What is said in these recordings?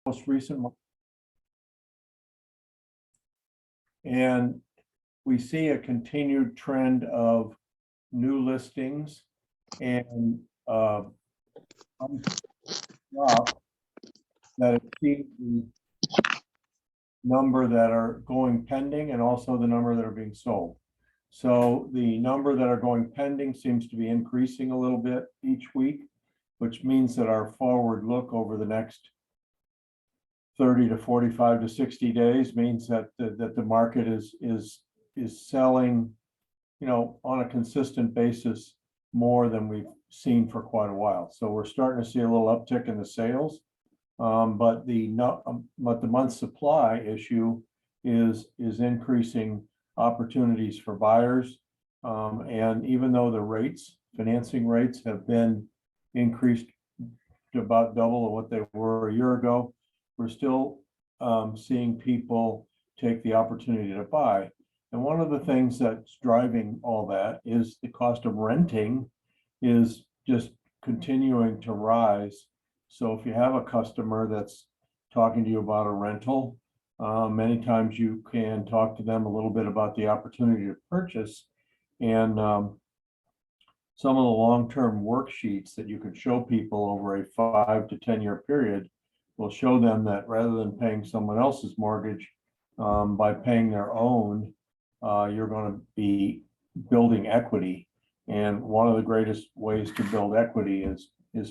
most recent month. And we see a continued trend of new listings and that exceed the number that are going pending and also the number that are being sold. So the number that are going pending seems to be increasing a little bit each week, which means that our forward look over the next 30 to 45 to 60 days means that the market is selling, on a consistent basis more than we've seen for quite a while. So we're starting to see a little uptick in the sales, but the month supply issue is increasing opportunities for buyers. And even though the financing rates have been increased to about double of what they were a year ago, we're still seeing people take the opportunity to buy. And one of the things that's driving all that is the cost of renting is just continuing to rise. So if you have a customer that's talking to you about a rental, many times you can talk to them a little bit about the opportunity to purchase. And some of the long-term worksheets that you could show people over a 5 to 10 year period will show them that rather than paying someone else's mortgage, by paying their own, you're going to be building equity. And one of the greatest ways to build equity is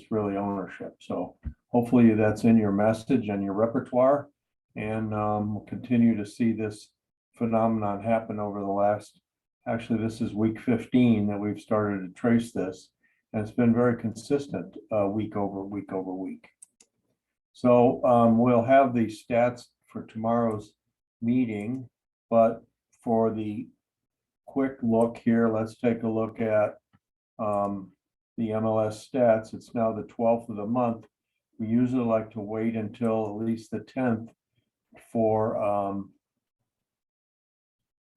really ownership. So hopefully that's in your message and your repertoire, and we'll continue to see this phenomenon happen over the last, actually this is week 15 that we've started to trace this, and it's been very consistent week over week over week. So we'll have the stats for tomorrow's meeting, but for the quick look here, let's take a look at the MLS stats. It's now the 12th of the month. We usually like to wait until at least the 10th for,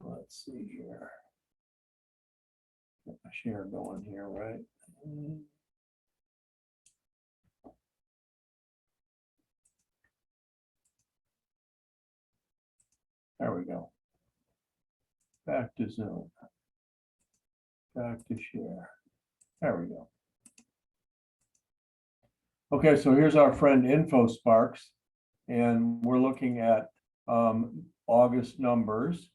let's see here. Get my share going here, right? There we go. Back to Zoom. Back to share. There we go. Okay, so here's our friend InfoSparks, and we're looking at August numbers,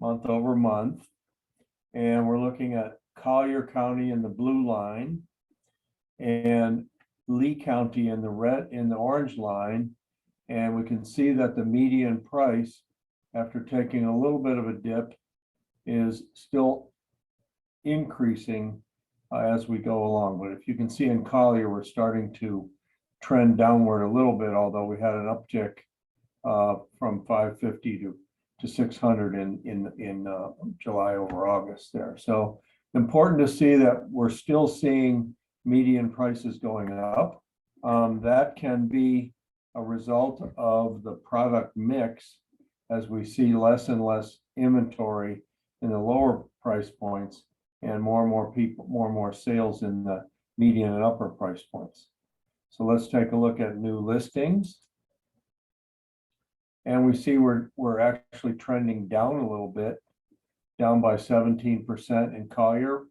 month over month, and we're looking at Collier County in the blue line, and Lee County in the orange line, and we can see that the median price, after taking a little bit of a dip, is still increasing as we go along. But if you can see in Collier, we're starting to trend downward a little bit, although we had an uptick from 550 to 600 in July over August there. So important to see that we're still seeing median prices going up. That can be a result of the product mix as we see less and less inventory in the lower price points and more sales in the median and upper price points. So let's take a look at new listings. And we see we're actually trending down a little bit, down by 17% in Collier.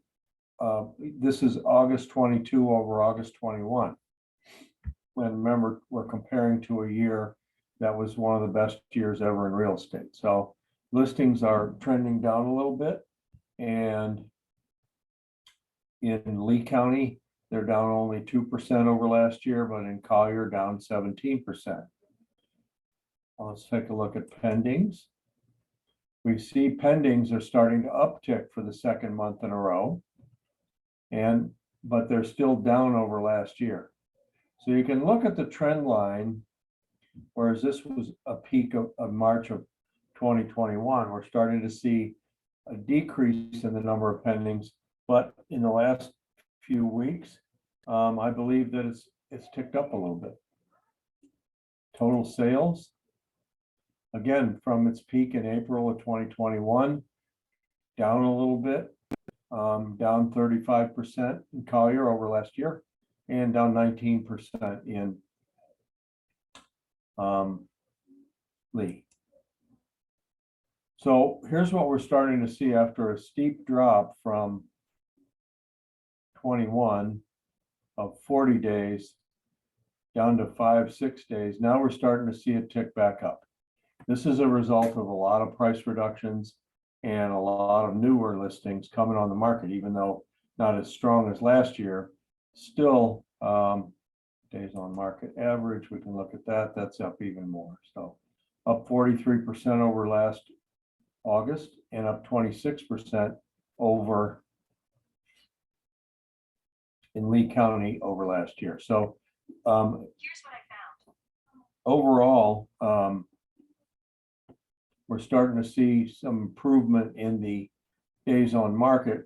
This is August 22 over August 21. And remember, we're comparing to a year that was one of the best years ever in real estate. So listings are trending down a little bit. And in Lee County, they're down only 2% over last year, but in Collier, down 17%. Let's take a look at pendings. We see pendings are starting to uptick for the second month in a row, but they're still down over last year. So you can look at the trend line, whereas this was a peak of March of 2021, we're starting to see a decrease in the number of pendings, but in the last few weeks, I believe that it's ticked up a little bit. Total sales, again, from its peak in April of 2021, down a little bit, down 35% in Collier over last year, and down 19% in Lee. So here's what we're starting to see after a steep drop from 21 of 40 days down to 5-6 days. Now we're starting to see it tick back up. This is a result of a lot of price reductions and a lot of newer listings coming on the market, even though not as strong as last year. Still, days on market average, we can look at that. That's up even more. So up 43% over last August and up 26% over in Lee County over last year. So here's what I found. Overall, we're starting to see some improvement in the days on market.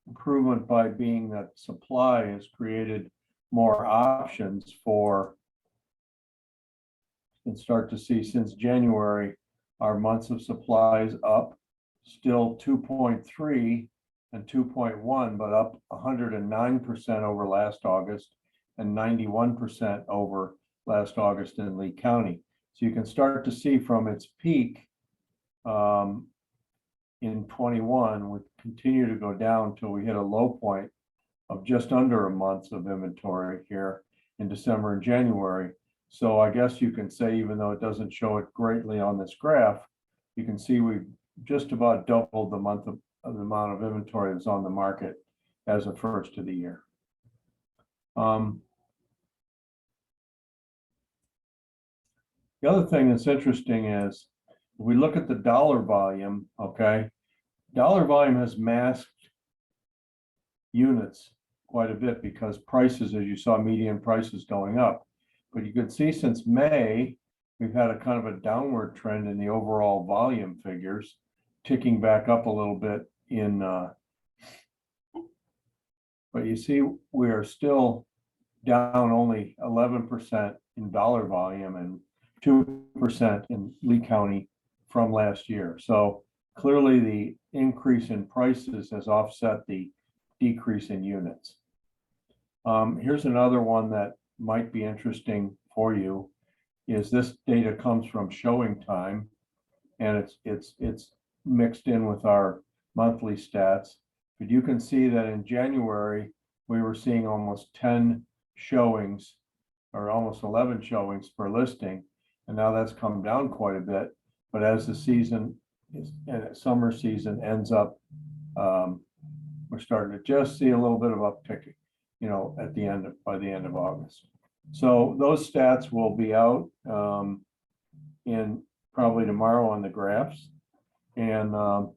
Improvement by being that supply has created more options for, and start to see since January, our months of supplies up, still 2.3 and 2.1, but up 109% over last August and 91% over last August in Lee County. So you can start to see from its peak in 21, would continue to go down till we hit a low point of just under a month of inventory here in December and January. So I guess you can say, even though it doesn't show it greatly on this graph, you can see we've just about doubled the amount of inventory that's on the market as of first of the year. The other thing that's interesting is if we look at the dollar volume, okay, dollar volume has masked units quite a bit because prices, as you saw, median prices going up. But you can see since May, we've had a kind of a downward trend in the overall volume figures, ticking back up a little bit in, but you see we are still down only 11% in dollar volume and 2% in Lee County from last year. So clearly the increase in prices has offset the decrease in units. Here's another one that might be interesting for you, is this data comes from showing time, and it's mixed in with our monthly stats. But you can see that in January, we were seeing almost 10 showings or almost 11 showings per listing. And now that's come down quite a bit. But as the season and summer season ends up, we're starting to just see a little bit of uptick, you know, at the end by the end of August. So those stats will be out in probably tomorrow on the graphs. And I'll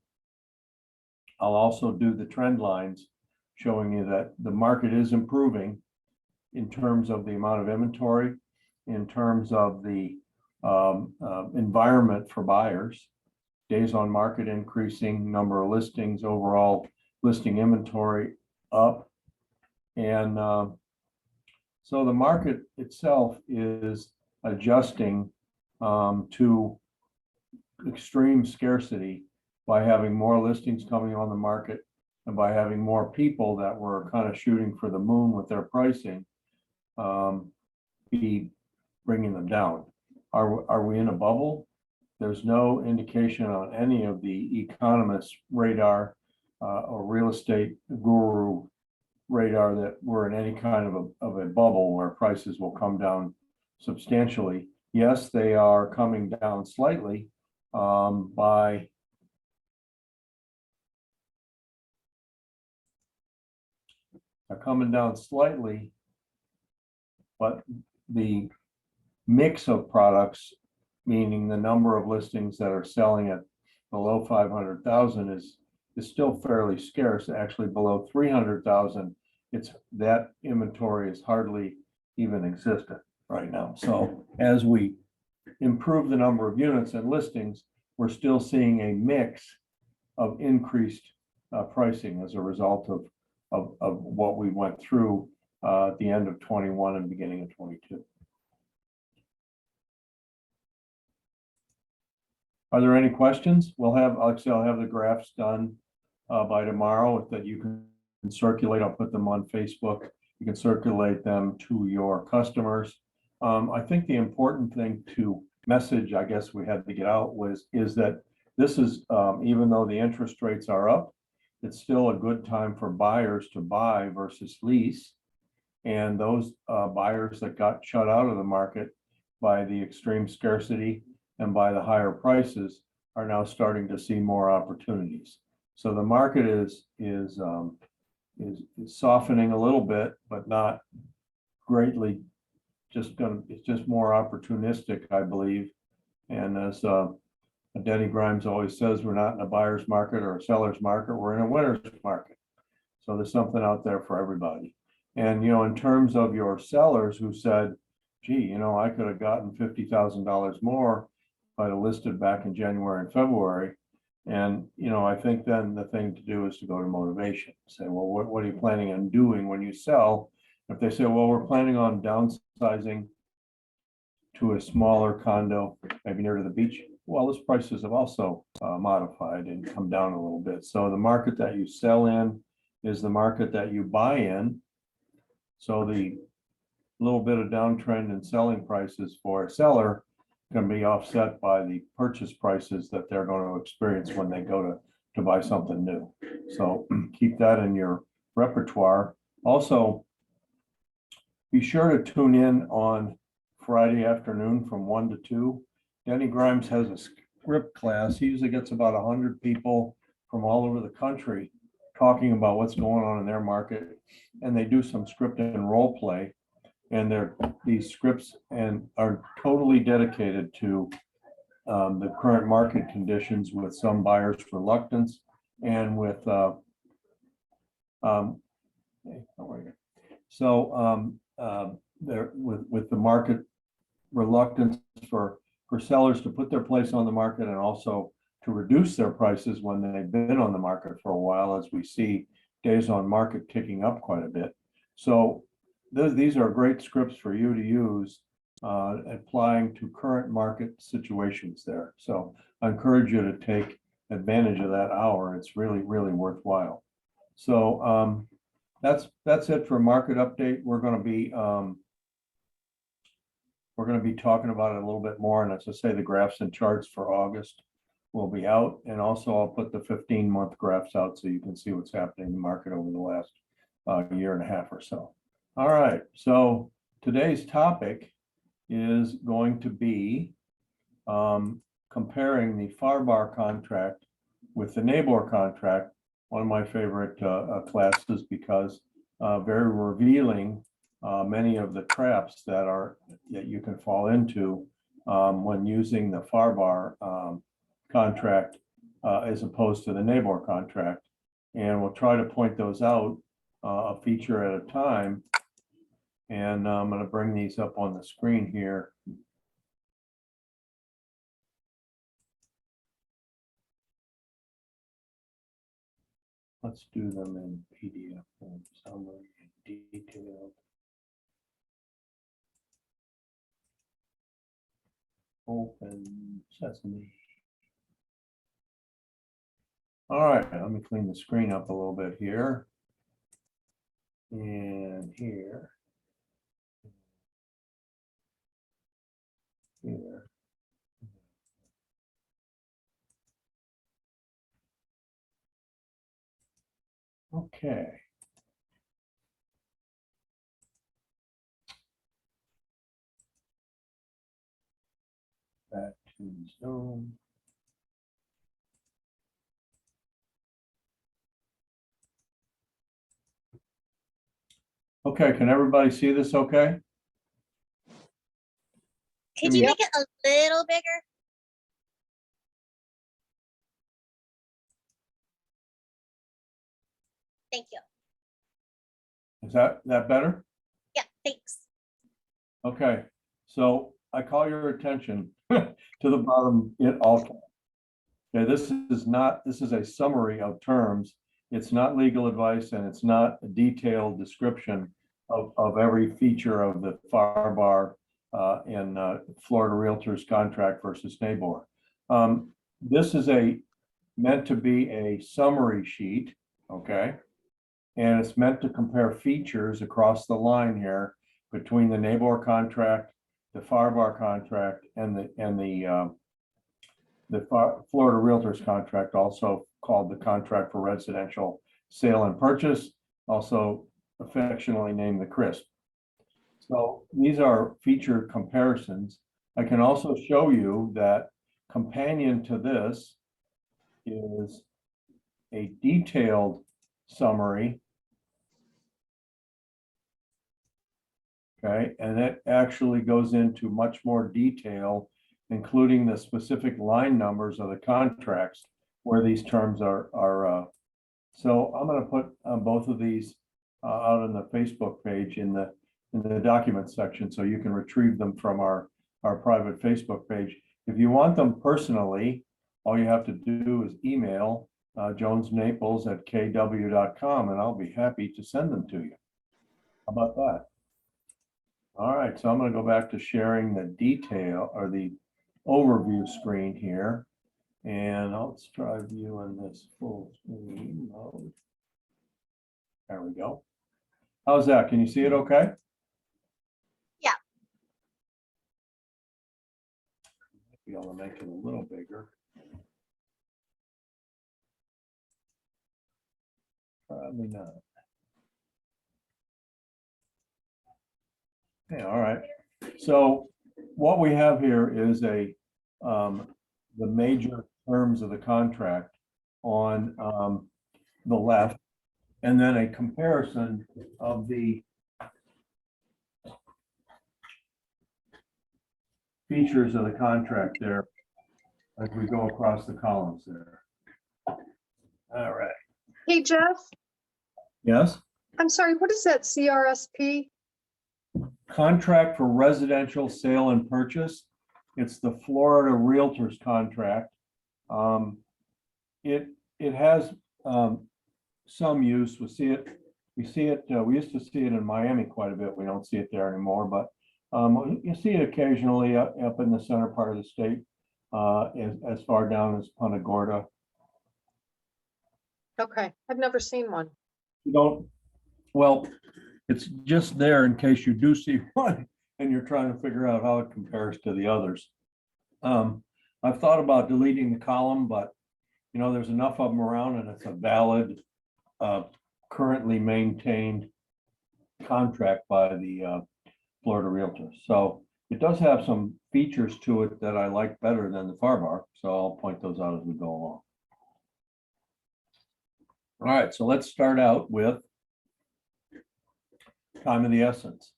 also do the trend lines showing you that the market is improving in terms of the amount of inventory, in terms of the environment for buyers, days on market increasing, number of listings, overall listing inventory up. And so the market itself is adjusting to extreme scarcity by having more listings coming on the market and by having more people that were kind of shooting for the moon with their pricing, be bringing them down. Are we in a bubble? There's no indication on any of the economists' radar or real estate guru radar that we're in any kind of a bubble where prices will come down substantially. Yes, they are coming down slightly by are coming down slightly, but the mix of products, meaning the number of listings that are selling at below 500,000 is still fairly scarce. Actually below 300,000, it's that inventory is hardly even existent right now. So as we improve the number of units and listings, we're still seeing a mix of increased pricing as a result of what we went through at the end of 21 and beginning of 22. Are there any questions? We'll have, I'll have the graphs done by tomorrow that you can circulate. I'll put them on Facebook. You can circulate them to your customers I think the important thing to message, I guess we had to get out is that this is, even though the interest rates are up, it's still a good time for buyers to buy versus lease. And those buyers that got shut out of the market by the extreme scarcity and by the higher prices are now starting to see more opportunities. So the market is softening a little bit, but not greatly. It's just more opportunistic, I believe. And as Denny Grimes always says, we're not in a buyer's market or a seller's market, we're in a winner's market. So there's something out there for everybody. And, in terms of your sellers who said, gee, I could have gotten $50,000 more if I'd have listed back in January and February. And, I think then the thing to do is to go to motivation. Say, well, what are you planning on doing when you sell? If they say, well, we're planning on downsizing to a smaller condo, maybe near to the beach. Well, those prices have also modified and come down a little bit. So the market that you sell in is the market that you buy in. So the little bit of downtrend in selling prices for a seller can be offset by the purchase prices that they're going to experience when they go to buy something new. So keep that in your repertoire. Also, be sure to tune in on Friday afternoon from 1 to 2. Denny Grimes has a script class. He usually gets about 100 people from all over the country talking about what's going on in their market. And they do some script and role play. And these scripts are totally dedicated to the current market conditions with some buyers' reluctance and with there with the market reluctance for sellers to put their place on the market and also to reduce their prices when they've been on the market for a while, as we see days on market ticking up quite a bit. So these are great scripts for you to use applying to current market situations there. So I encourage you to take advantage of that hour. It's really, really worthwhile. So that's it for market update. We're going to be talking about it a little bit more. And as I say, the graphs and charts for August will be out. And also I'll put the 15-month graphs out so you can see what's happening in the market over the last year and a half or so. All right, so today's topic is going to be comparing the FarBar contract with the NABOR contract, one of my favorite classes because very revealing many of the traps that you can fall into when using the FarBar contract as opposed to the NABOR contract. And we'll try to point those out a feature at a time. And I'm going to bring these up on the screen here. Let's do them in PDF form, summary, detailed. Open Sesame. All right, let me clean the screen up a little bit here. And here. Here. Okay. Back to Zoom. Okay, can everybody see this okay? Could you make it a little bigger? Thank you. Is that better? Yeah, thanks. Okay, so I call your attention to the bottom in all caps. Okay, this is a summary of terms. It's not legal advice and it's not a detailed description of every feature of the FarBar in Florida Realtors contract versus NABOR. This is meant to be a summary sheet, okay? And it's meant to compare features across the line here between the NABOR contract the FarBar contract and Florida Realtors contract, also called the contract for residential sale and purchase, also affectionately named the CRISP. So these are feature comparisons. I can also show you that companion to this is a detailed summary. Okay, and it actually goes into much more detail, including the specific line numbers of the contracts where these terms are. So I'm going to put both of these out on the Facebook page in the document section, so you can retrieve them from our private Facebook page. If you want them personally, all you have to do is email jonesnaples@kw.com, and I'll be happy to send them to you. How about that? All right, so I'm going to go back to sharing the detail or the overview screen here, and let's try viewing this full screen mode. There we go. How's that? Can you see it okay? Yeah. Be able to make it a little bigger. Probably not. Okay, all right. So what we have here is the major terms of the contract on the left, and then a comparison of the features of the contract there as we go across the columns there. All right. Hey, Jeff, Yes. I'm sorry, what is that CRSP? Contract for residential sale and purchase. It's the Florida Realtors contract. It has some use. We see it. We used to see it in Miami quite a bit. We don't see it there anymore, but you see it occasionally up in the center part of the state, as far down as Punta Gorda. Okay, I've never seen one. You don't. Well, it's just there in case you do see one and you're trying to figure out how it compares to the others. I've thought about deleting the column, but you know, there's enough of them around, and it's a valid, currently maintained contract by the Florida Realtors. So it does have some features to it that I like better than the FarBar. So I'll point those out as we go along. All right, so let's start out with time of the essence.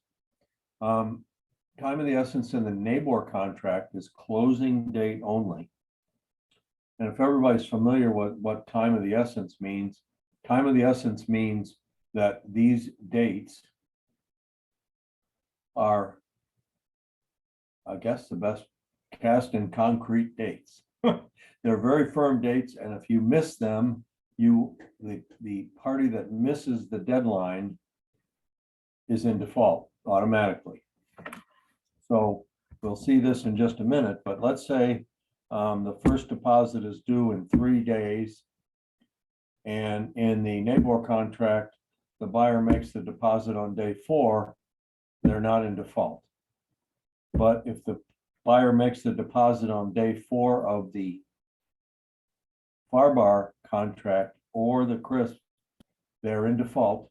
Time of the essence in the NABOR contract is closing date only. And if everybody's familiar with what time of the essence means, time of the essence means that these dates are, I guess, the best cast in concrete dates. They're very firm dates, and if you miss them, the party that misses the deadline is in default automatically. So we'll see this in just a minute, but let's say the first deposit is due in 3 days, and in the NABOR contract, the buyer makes the deposit on day 4, they're not in default. But if the buyer makes the deposit on day 4 of the FarBar contract or the CRISP, they're in default.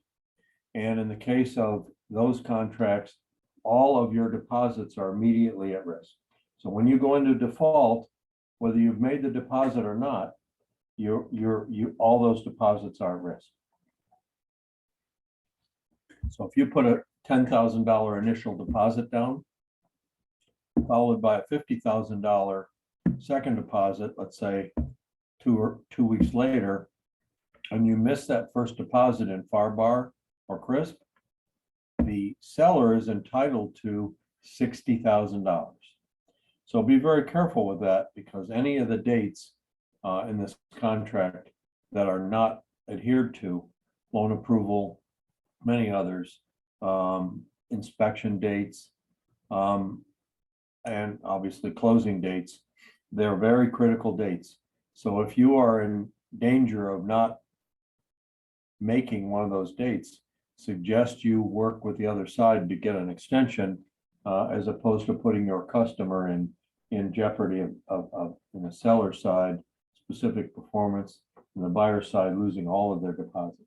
And in the case of those contracts, all of your deposits are immediately at risk. So when you go into default, whether you've made the deposit or not, all those deposits are at risk. So if you put a $10,000 initial deposit down, followed by a $50,000 second deposit, let's say 2 weeks later, and you miss that first deposit in FarBar or CRISP, the seller is entitled to $60,000. So be very careful with that, because any of the dates in this contract that are not adhered to, loan approval, many others, inspection dates, and obviously closing dates, they're very critical dates. So if you are in danger of not making one of those dates, suggest you work with the other side to get an extension as opposed to putting your customer in jeopardy of in the seller side, specific performance, and the buyer side losing all of their deposits.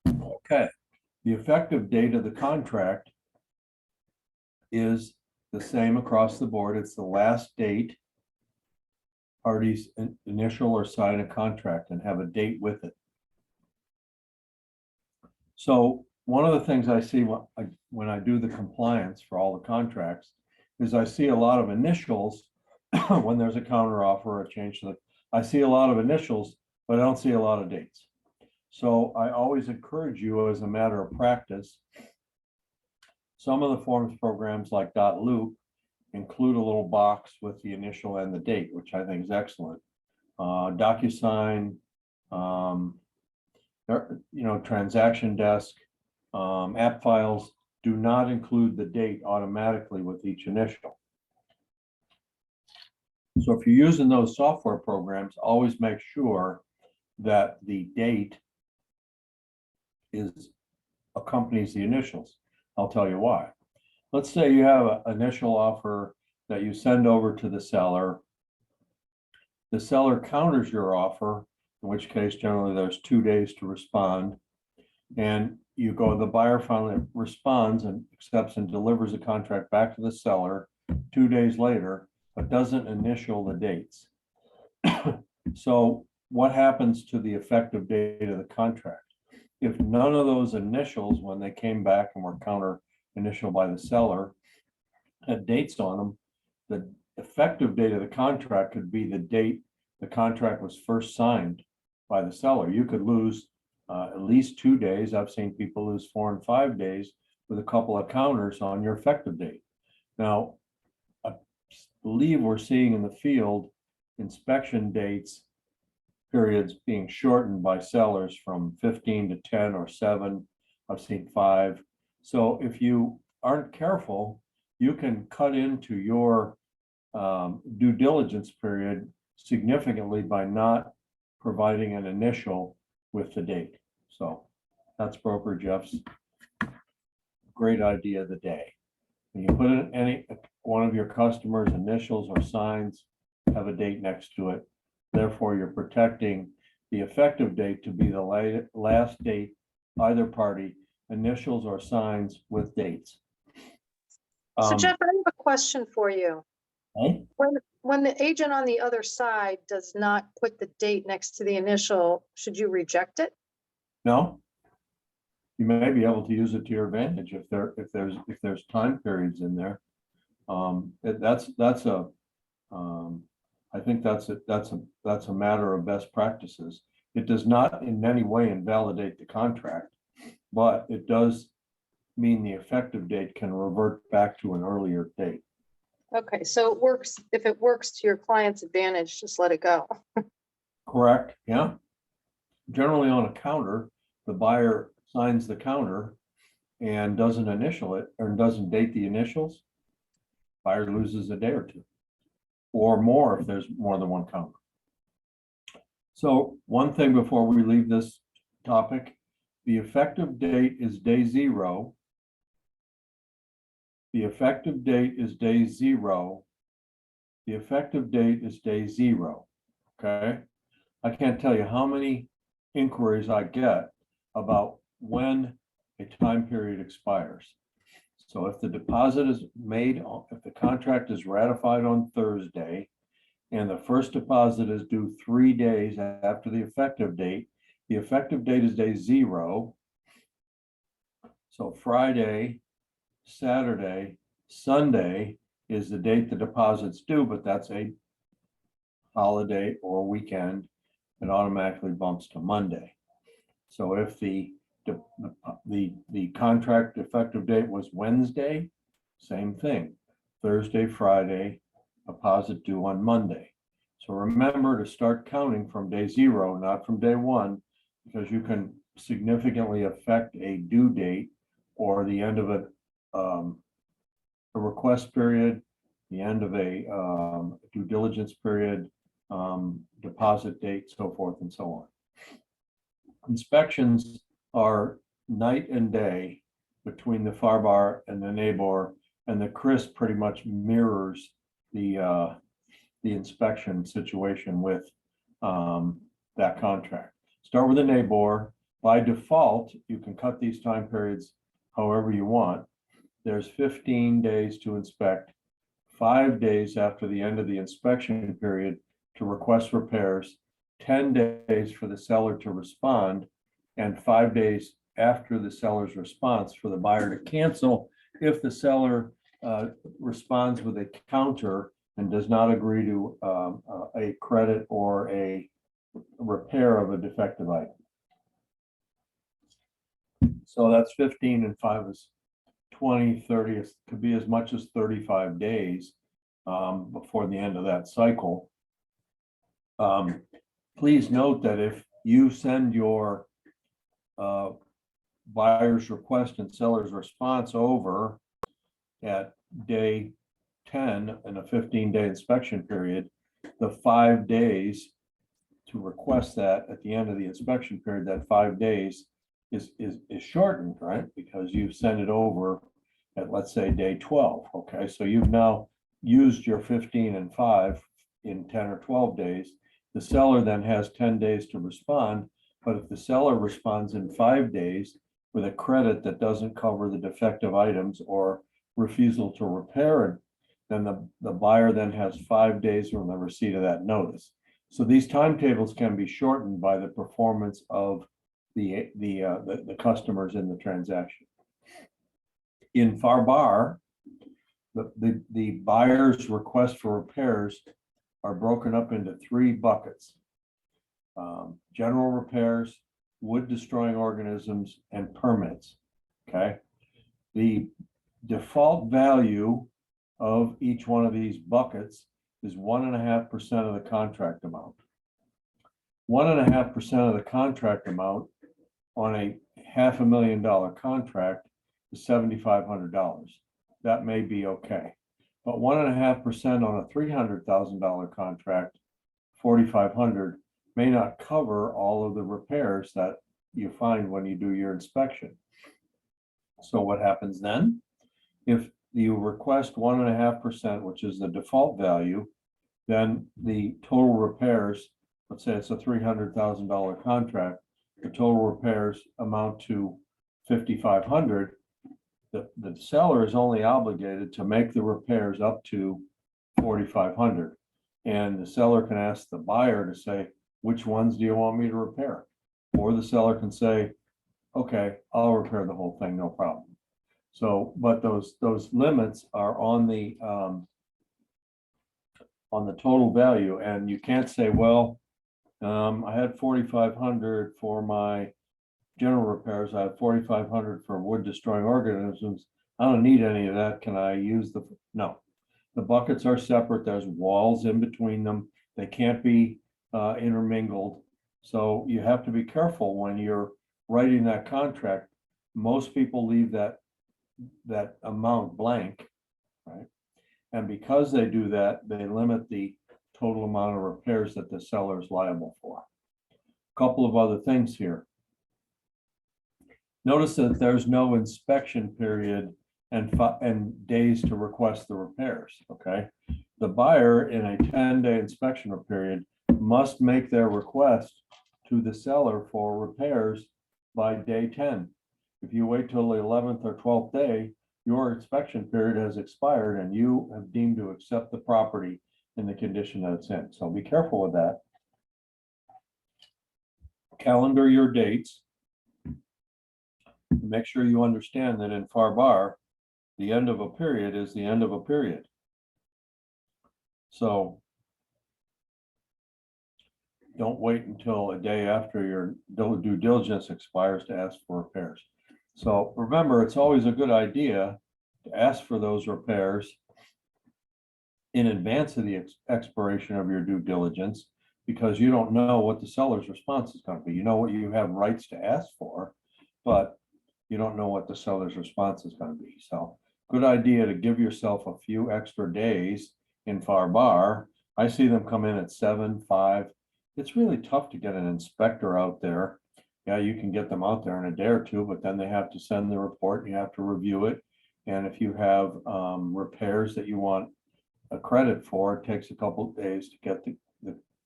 Okay, the effective date of the contract is the same across the board. It's the last date parties initial or sign a contract and have a date with it. So one of the things I see when I do the compliance for all the contracts is I see a lot of initials when there's a counter offer or a change to the, I see a lot of initials, but I don't see a lot of dates. So I always encourage you as a matter of practice. Some of the forms programs like .loop include a little box with the initial and the date, which I think is excellent. DocuSign, Transaction Desk, app files do not include the date automatically with each initial. So if you're using those software programs, always make sure that the date accompanies the initials. I'll tell you why. Let's say you have an initial offer that you send over to the seller. The seller counters your offer, in which case generally there's 2 days to respond. And you go, the buyer finally responds and accepts and delivers the contract back to the seller 2 days later, but doesn't initial the dates. So what happens to the effective date of the contract? If none of those initials, when they came back and were counter initial by the seller, had dates on them, the effective date of the contract could be the date the contract was first signed by the seller. You could lose at least 2 days. I've seen people lose 4 and 5 days with a couple of counters on your effective date. Now, I believe we're seeing in the field inspection dates periods being shortened by sellers from 15 to 10 or 7. I've seen 5. So if you aren't careful, you can cut into your due diligence period significantly by not providing an initial with the date. So that's Broker Jeff's great idea of the day. When you put in any one of your customers' initials or signs, have a date next to it. Therefore, you're protecting the effective date to be the last date either party initials or signs with dates. So Jeff, I have a question for you. Okay. When the agent on the other side does not put the date next to the initial, should you reject it? No, you may be able to use it to your advantage if there's time periods in there. I think that's a matter of best practices. It does not in any way invalidate the contract, but it does mean the effective date can revert back to an earlier date. Okay, so it works. If it works to your client's advantage, just let it go. Correct, yeah. Generally on a counter, the buyer signs the counter and doesn't initial it or doesn't date the initials. Buyer loses a day or two or more if there's more than one counter. So one thing before we leave this topic, the effective date is day 0. The effective date is day 0. The effective date is day 0. Okay. I can't tell you how many inquiries I get about when a time period expires. So if the deposit is made, if the contract is ratified on Thursday and the first deposit is due 3 days after the effective date is day 0. So Friday, Saturday, Sunday is the date the deposit's due, but that's a holiday or weekend. It automatically bumps to Monday. So if the contract effective date was Wednesday, same thing. Thursday, Friday, deposit due on Monday. So remember to start counting from day 0, not from day 1, because you can significantly affect a due date or the end of a request period, the end of a due diligence period, deposit date, so forth and so on. Inspections are night and day between the FarBar and the NABOR, and the CRIS pretty much mirrors the inspection situation with that contract. Start with a NABOR. By default, you can cut these time periods however you want. There's 15 days to inspect, 5 days after the end of the inspection period to request repairs, 10 days for the seller to respond, and 5 days after the seller's response for the buyer to cancel if the seller responds with a counter and does not agree to a credit or a repair of a defective item. So that's 15 and 5 is 20, 30, it could be as much as 35 days before the end of that cycle. Please note that if you send your buyer's request and seller's response over at day 10 in a 15-day inspection period, the 5 days to request that at the end of the inspection period, that 5 days is shortened, right? Because you've sent it over at, let's say, day 12. Okay, so you've now used your 15 and 5 in 10 or 12 days. The seller then has 10 days to respond, but if the seller responds in 5 days with a credit that doesn't cover the defective items or refusal to repair it, then the buyer then has 5 days from the receipt of that notice. So these timetables can be shortened by the performance of the customers in the transaction. In FarBar, the buyer's request for repairs are broken up into 3 buckets: general repairs, wood destroying organisms, and permits. Okay, the default value of each one of these buckets is 1.5% of the contract amount. 1.5% of the contract amount on a $500,000 contract is $7,500. That may be okay, but 1.5% on a $300,000 contract, $4,500, may not cover all of the repairs that you find when you do your inspection. So what happens then? If you request 1.5%, which is the default value, then the total repairs, let's say it's a $300,000 contract, the total repairs amount to $5,500. The seller is only obligated to make the repairs up to $4,500. And the seller can ask the buyer to say, which ones do you want me to repair? Or the seller can say, okay, I'll repair the whole thing, no problem. So, but those limits are on the total value, and you can't say, well, I had $4,500 for my general repairs. I have $4,500 for wood destroying organisms. I don't need any of that. Can I use no? The buckets are separate. There's walls in between them. They can't be intermingled. So you have to be careful when you're writing that contract. Most people leave that amount blank, right? And because they do that, they limit the total amount of repairs that the seller is liable for. A couple of other things here. Notice that there's no inspection period and days to request the repairs, okay? The buyer in a 10-day inspection period must make their request to the seller for repairs by day 10. If you wait till the 11th or 12th day, your inspection period has expired and you have deemed to accept the property in the condition that it's in. So be careful with that. Calendar your dates. Make sure you understand that in FarBar, the end of a period is the end of a period. So don't wait until a day after your due diligence expires to ask for repairs. So remember, it's always a good idea to ask for those repairs in advance of the expiration of your due diligence, because you don't know what the seller's response is going to be. You know what you have rights to ask for, but you don't know what the seller's response is going to be. So good idea to give yourself a few extra days in FarBar. I see them come in at 7, 5. It's really tough to get an inspector out there yeah, you can get them out there in a day or two, but then they have to send the report, you have to review it. And if you have repairs that you want a credit for, it takes a couple of days to get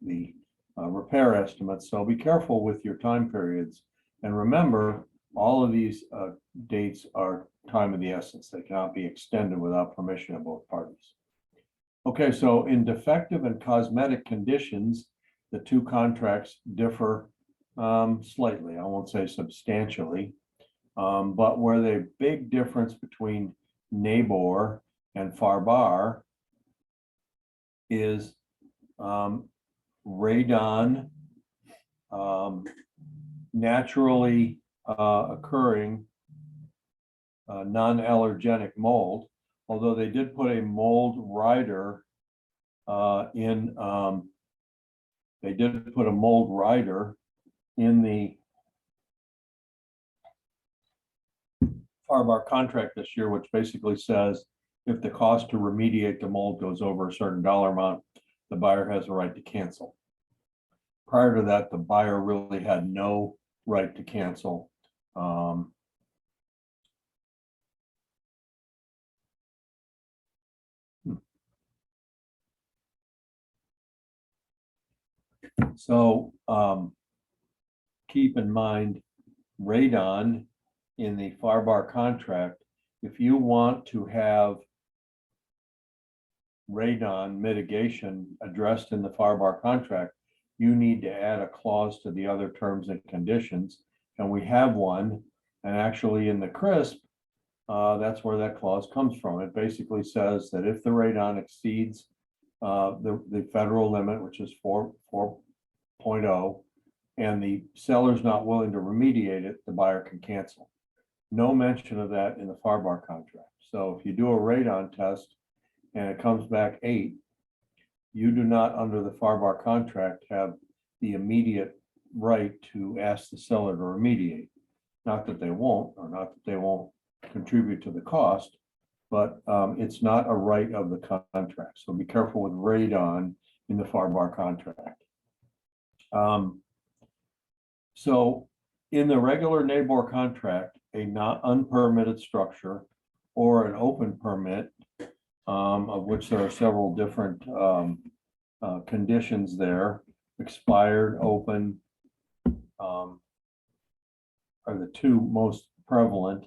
the repair estimates. So be careful with your time periods. And remember, all of these dates are time of the essence. They cannot be extended without permission of both parties. Okay, so in defective and cosmetic conditions, the two contracts differ slightly. I won't say substantially, but where the big difference between NABOR and FarBar is radon, naturally occurring non-allergenic mold, although they did put a mold rider in the FarBar contract this year, which basically says if the cost to remediate the mold goes over a certain dollar amount, the buyer has a right to cancel. Prior to that, the buyer really had no right to cancel. So keep in mind, radon in the FarBar contract, if you want to have radon mitigation addressed in the FarBar contract, you need to add a clause to the other terms and conditions. And we have one, and actually in the CRISP, that's where that clause comes from. It basically says that if the radon exceeds the federal limit, which is 4.0, and the seller's not willing to remediate it, the buyer can cancel. No mention of that in the FarBar contract. So if you do a radon test and it comes back 8, you do not, under the FarBar contract, have the immediate right to ask the seller to remediate. Not that they won't, or not that they won't contribute to the cost, but it's not a right of the contract. So be careful with radon in the FarBar contract. So in the regular NABOR contract, a not unpermitted structure or an open permit, of which there are several different conditions there, expired, open, are the two most prevalent.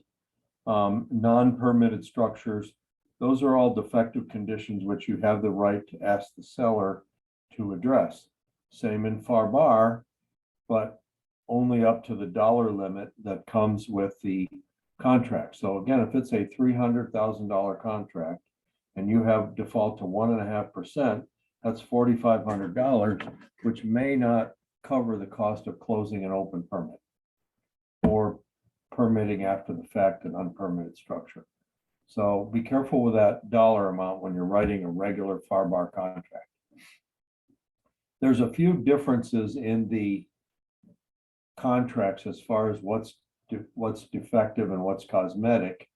Non-permitted structures, those are all defective conditions which you have the right to ask the seller to address. Same in FarBar, but only up to the dollar limit that comes with the contract. So again, if it's a $300,000 contract and you have default to 1.5%, that's $4,500, which may not cover the cost of closing an open permit or permitting after the fact an unpermitted structure. So be careful with that dollar amount when you're writing a regular FarBar contract. There's a few differences in the contracts as far as what's defective and what's cosmetic.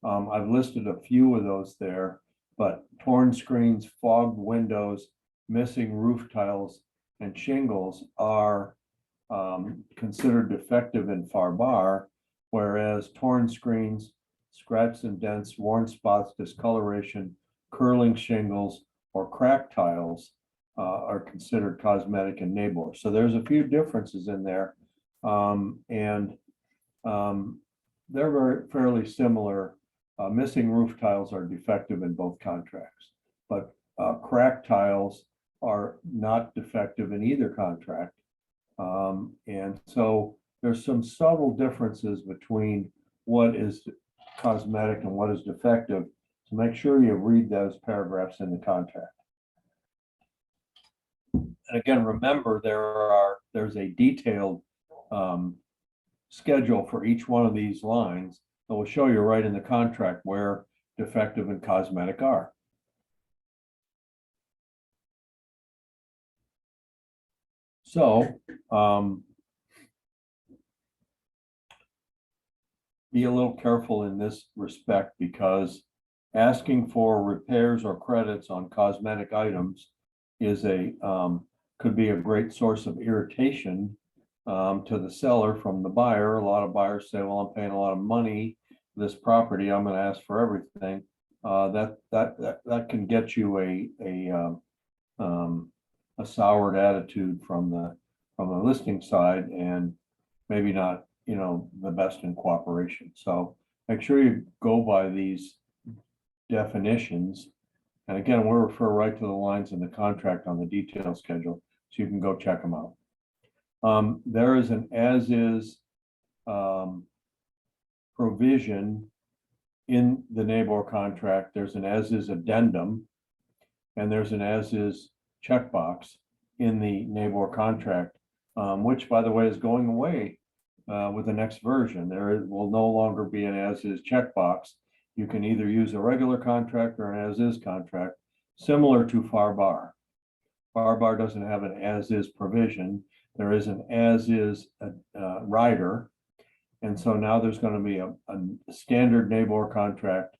I've listed a few of those there, but torn screens, fogged windows, missing roof tiles, and shingles are considered defective in FarBar, whereas torn screens, scratches and dents, worn spots, discoloration, curling shingles, or cracked tiles are considered cosmetic in NABOR. So there's a few differences in there, and they're fairly similar. Missing roof tiles are defective in both contracts, but cracked tiles are not defective in either contract. And so there's some subtle differences between what is cosmetic and what is defective. So make sure you read those paragraphs in the contract. And again, remember, there's a detailed schedule for each one of these lines that will show you right in the contract where defective and cosmetic are. So be a little careful in this respect, because asking for repairs or credits on cosmetic items is could be a great source of irritation to the seller from the buyer. A lot of buyers say, well, I'm paying a lot of money for this property, I'm gonna ask for everything. That can get you a soured attitude from the listing side, and maybe not, the best in cooperation. So make sure you go by these definitions. And again, we'll refer right to the lines in the contract on the detail schedule, so you can go check them out. There is an as-is provision in the NABOR contract. There's an as-is addendum, and there's an as-is checkbox in the NABOR contract, which, by the way, is going away with the next version. There will no longer be an as-is checkbox. You can either use a regular contract or an as-is contract, similar to FarBar. FarBar doesn't have an as-is provision. There is an as-is rider. And so now there's going to be a standard NABOR contract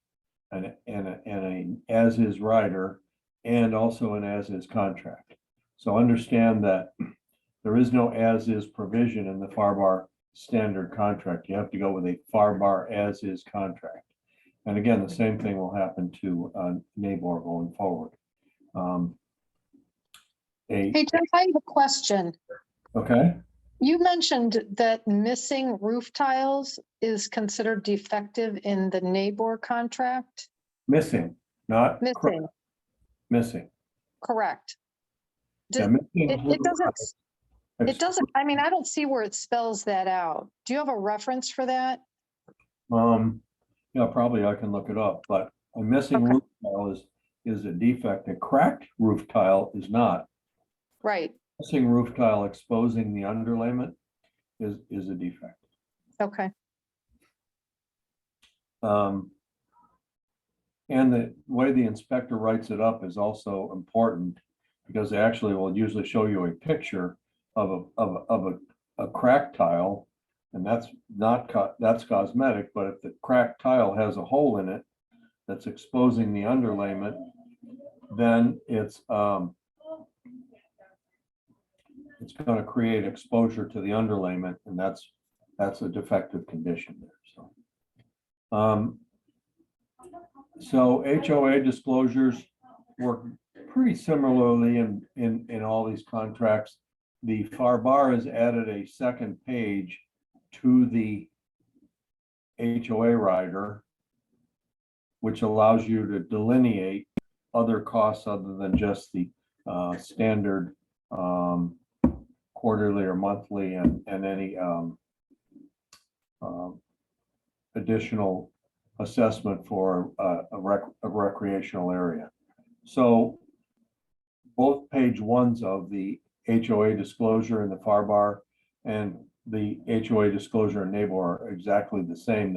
and an as-is rider, and also an as-is contract. So understand that there is no as-is provision in the FarBar standard contract. You have to go with a FarBar as-is contract. And again, the same thing will happen to NABOR going forward. Hey, Jeff, I have a question. Okay. You mentioned that missing roof tiles is considered defective in the NABOR contract? Missing, not Missing, missing. correct. Yeah, missing It doesn't, I mean, I don't see where it spells that out. Do you have a reference for that? Yeah, probably I can look it up, but a missing Okay. roof tile is a defect. A cracked roof tile is not. Right, Missing roof tile exposing the underlayment is a defect. okay, And the way the inspector writes it up is also important, because they actually will usually show you a picture of a cracked tile, and that's that's cosmetic. But if the cracked tile has a hole in it that's exposing the underlayment, then it's going to create exposure to the underlayment, and that's a defective condition there. So HOA disclosures work pretty similarly in all these contracts. The FarBar has added a second page to the HOA rider, which allows you to delineate other costs other than just the standard quarterly or monthly and any additional assessment for a recreational area. So both page ones of the HOA disclosure in the FarBar and the HOA disclosure in NABOR are exactly the same.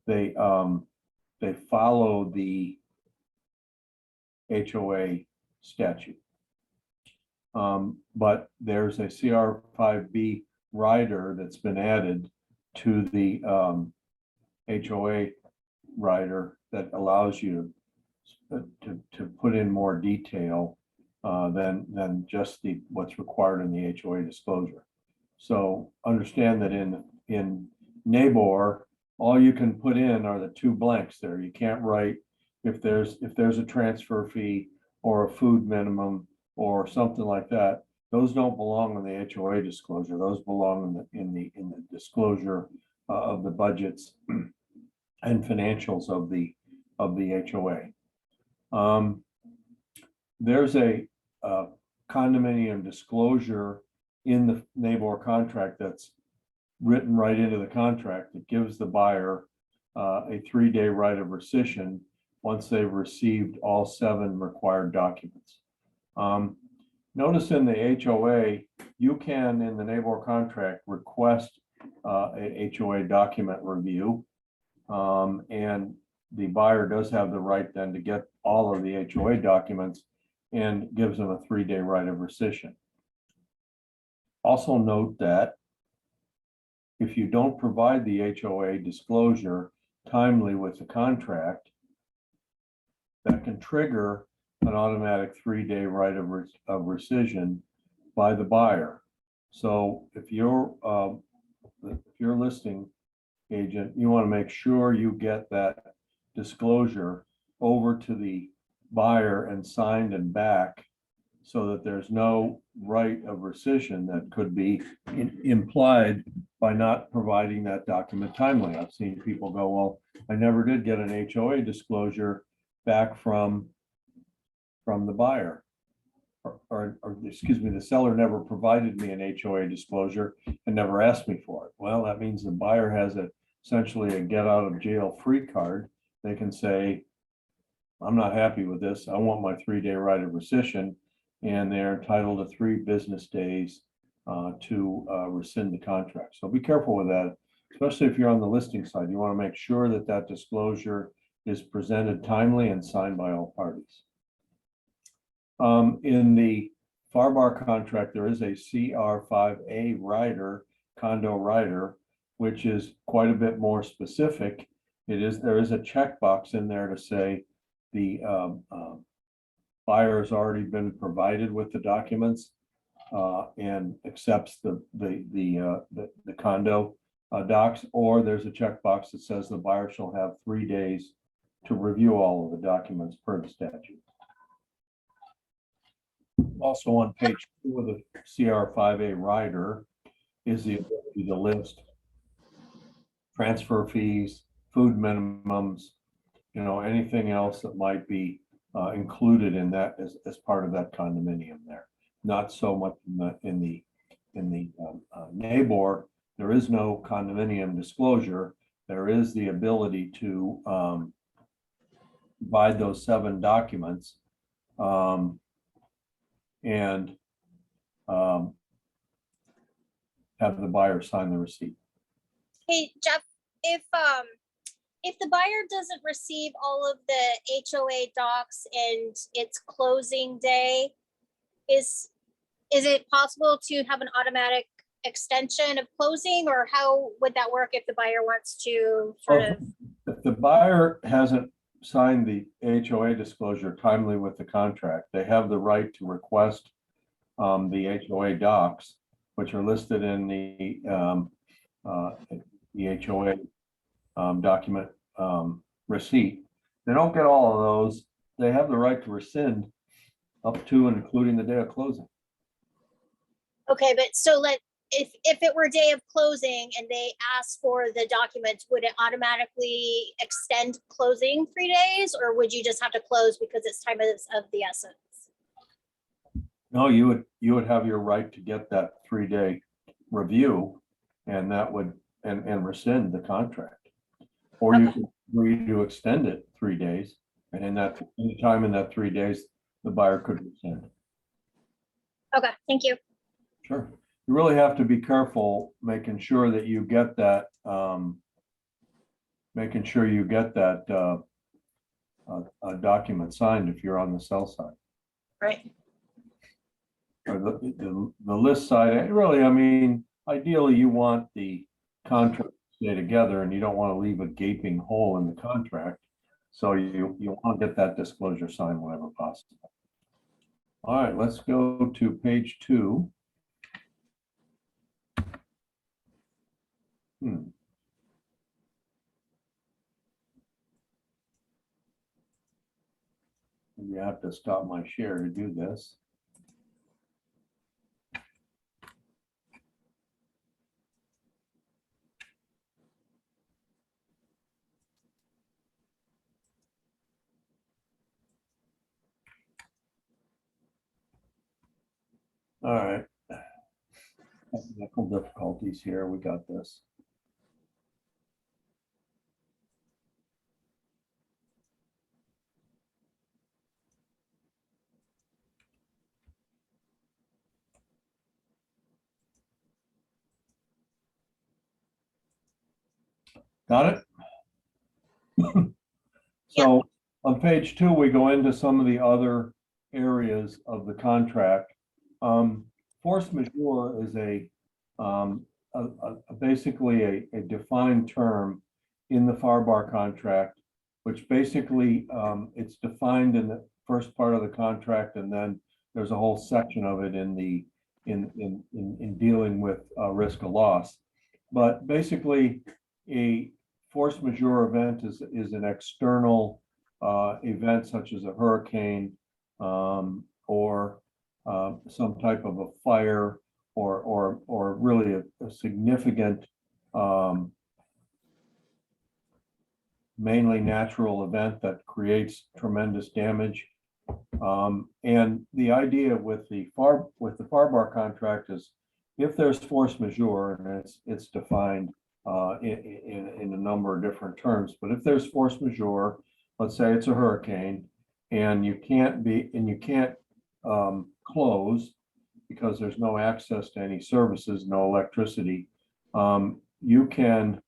They follow the HOA statute. But there's a CR5B rider that's been added to the HOA rider that allows you to put in more detail than just what's required in the HOA disclosure. So understand that in NABOR, all you can put in are the two blanks there. You can't write if there's a transfer fee or a food minimum or something like that. Those don't belong in the HOA disclosure. Those belong in the disclosure of the budgets and financials of the HOA. There's a condominium disclosure in the NABOR contract that's written right into the contract that gives the buyer a 3-day right of rescission once they've received all 7 required documents. Notice in the HOA, you can, in the NABOR contract, request a HOA document review. And the buyer does have the right then to get all of the HOA documents and gives them a 3-day right of rescission. Also note that if you don't provide the HOA disclosure timely with the contract, that can trigger an automatic 3-day right of rescission by the buyer. So if you're a listing agent, you want to make sure you get that disclosure over to the buyer and signed and back, so that there's no right of rescission that could be implied by not providing that document timely. I've seen people go, well, I never did get an HOA disclosure back from the buyer. Or excuse me, the seller never provided me an HOA disclosure and never asked me for it. Well, that means the buyer has essentially a get out of jail free card. They can say, I'm not happy with this. I want my 3-day right of rescission. And they're entitled to 3 business days to rescind the contract. So be careful with that, especially if you're on the listing side. You want to make sure that that disclosure is presented timely and signed by all parties. In the FarBar contract, there is a CR5A rider, condo rider, which is quite a bit more specific. There is a checkbox in there to say the buyer has already been provided with the documents and accepts the condo docs, or there's a checkbox that says the buyer shall have 3 days to review all of the documents per the statute. Also on page 2 of the CR5A rider is the ability to list transfer fees, food minimums, anything else that might be included in that as part of that condominium there. Not so much in the NABOR. There is no condominium disclosure. There is the ability to provide those 7 documents and have the buyer sign the receipt. Hey, Jeff, if the buyer doesn't receive all of the HOA docs and it's closing day, is it possible to have an automatic extension of closing, or how would that work if the buyer wants to sort of? If the buyer hasn't signed the HOA disclosure timely with the contract, they have the right to request the HOA docs, which are listed in the HOA document receipt. They don't get all of those. They have the right to rescind up to and including the day of closing. Okay, but so if it were day of closing and they ask for the documents, would it automatically extend closing 3 days, or would you just have to close because it's time of the essence? No, you would have your right to get that 3-day review, and that would and rescind the contract. Or you could agree to extend it 3 days, and in that time in that 3 days, the buyer could rescind. Okay, thank you. Sure. You really have to be careful making sure that you get that document signed if you're on the sell side. Right. Or the list side. Really, I mean, ideally you want the contract to stay together and you don't want to leave a gaping hole in the contract. So you want to get that disclosure signed whenever possible. All right, let's go to page 2. You have to stop my share to do this. All right. Technical difficulties here. We got this. Got it? So on page 2, we go into some of the other areas of the contract. Force majeure is basically a defined term in the FarBar contract, which basically it's defined in the first part of the contract, and then there's a whole section of it in the in dealing with risk of loss. But basically, a force majeure event is an external event such as a hurricane or some type of a fire or really a significant mainly natural event that creates tremendous damage. And the idea with the FarBar contract is if there's force majeure, and it's defined in a number of different terms, but if there's force majeure, let's say it's a hurricane, and you can't close because there's no access to any services, no electricity, you can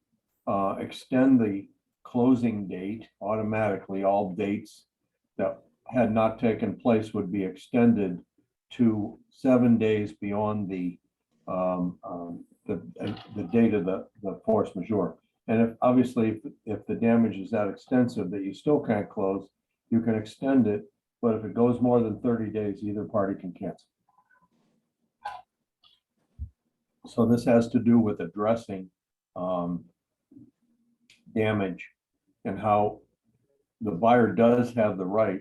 extend the closing date automatically. All dates that had not taken place would be extended to 7 days beyond the date of the force majeure. And if obviously if the damage is that extensive that you still can't close, you can extend it. But if it goes more than 30 days, either party can cancel. So this has to do with addressing damage and how the buyer does have the right.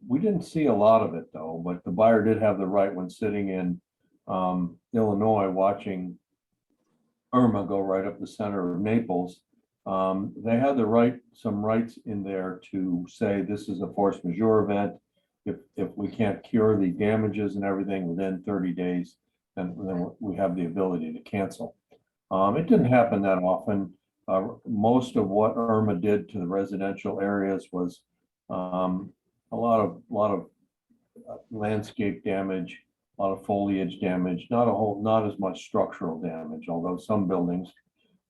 We didn't see a lot of it though, but the buyer did have the right when sitting in Illinois watching Irma go right up the center of Naples. They had some rights in there to say this is a force majeure event. If we can't cure the damages and everything within 30 days, then we have the ability to cancel. It didn't happen that often. Most of what Irma did to the residential areas was a lot of landscape damage, a lot of foliage damage, not as much structural damage, although some buildings,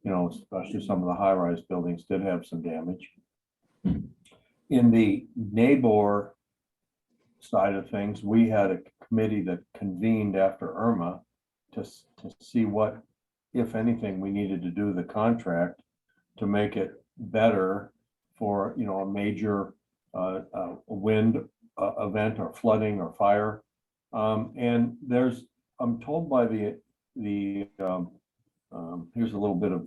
especially some of the high-rise buildings did have some damage. In the NABOR side of things, we had a committee that convened after Irma to see what, if anything, we needed to do the contract to make it better for, a major wind event or flooding or fire. And I'm told by here's a little bit of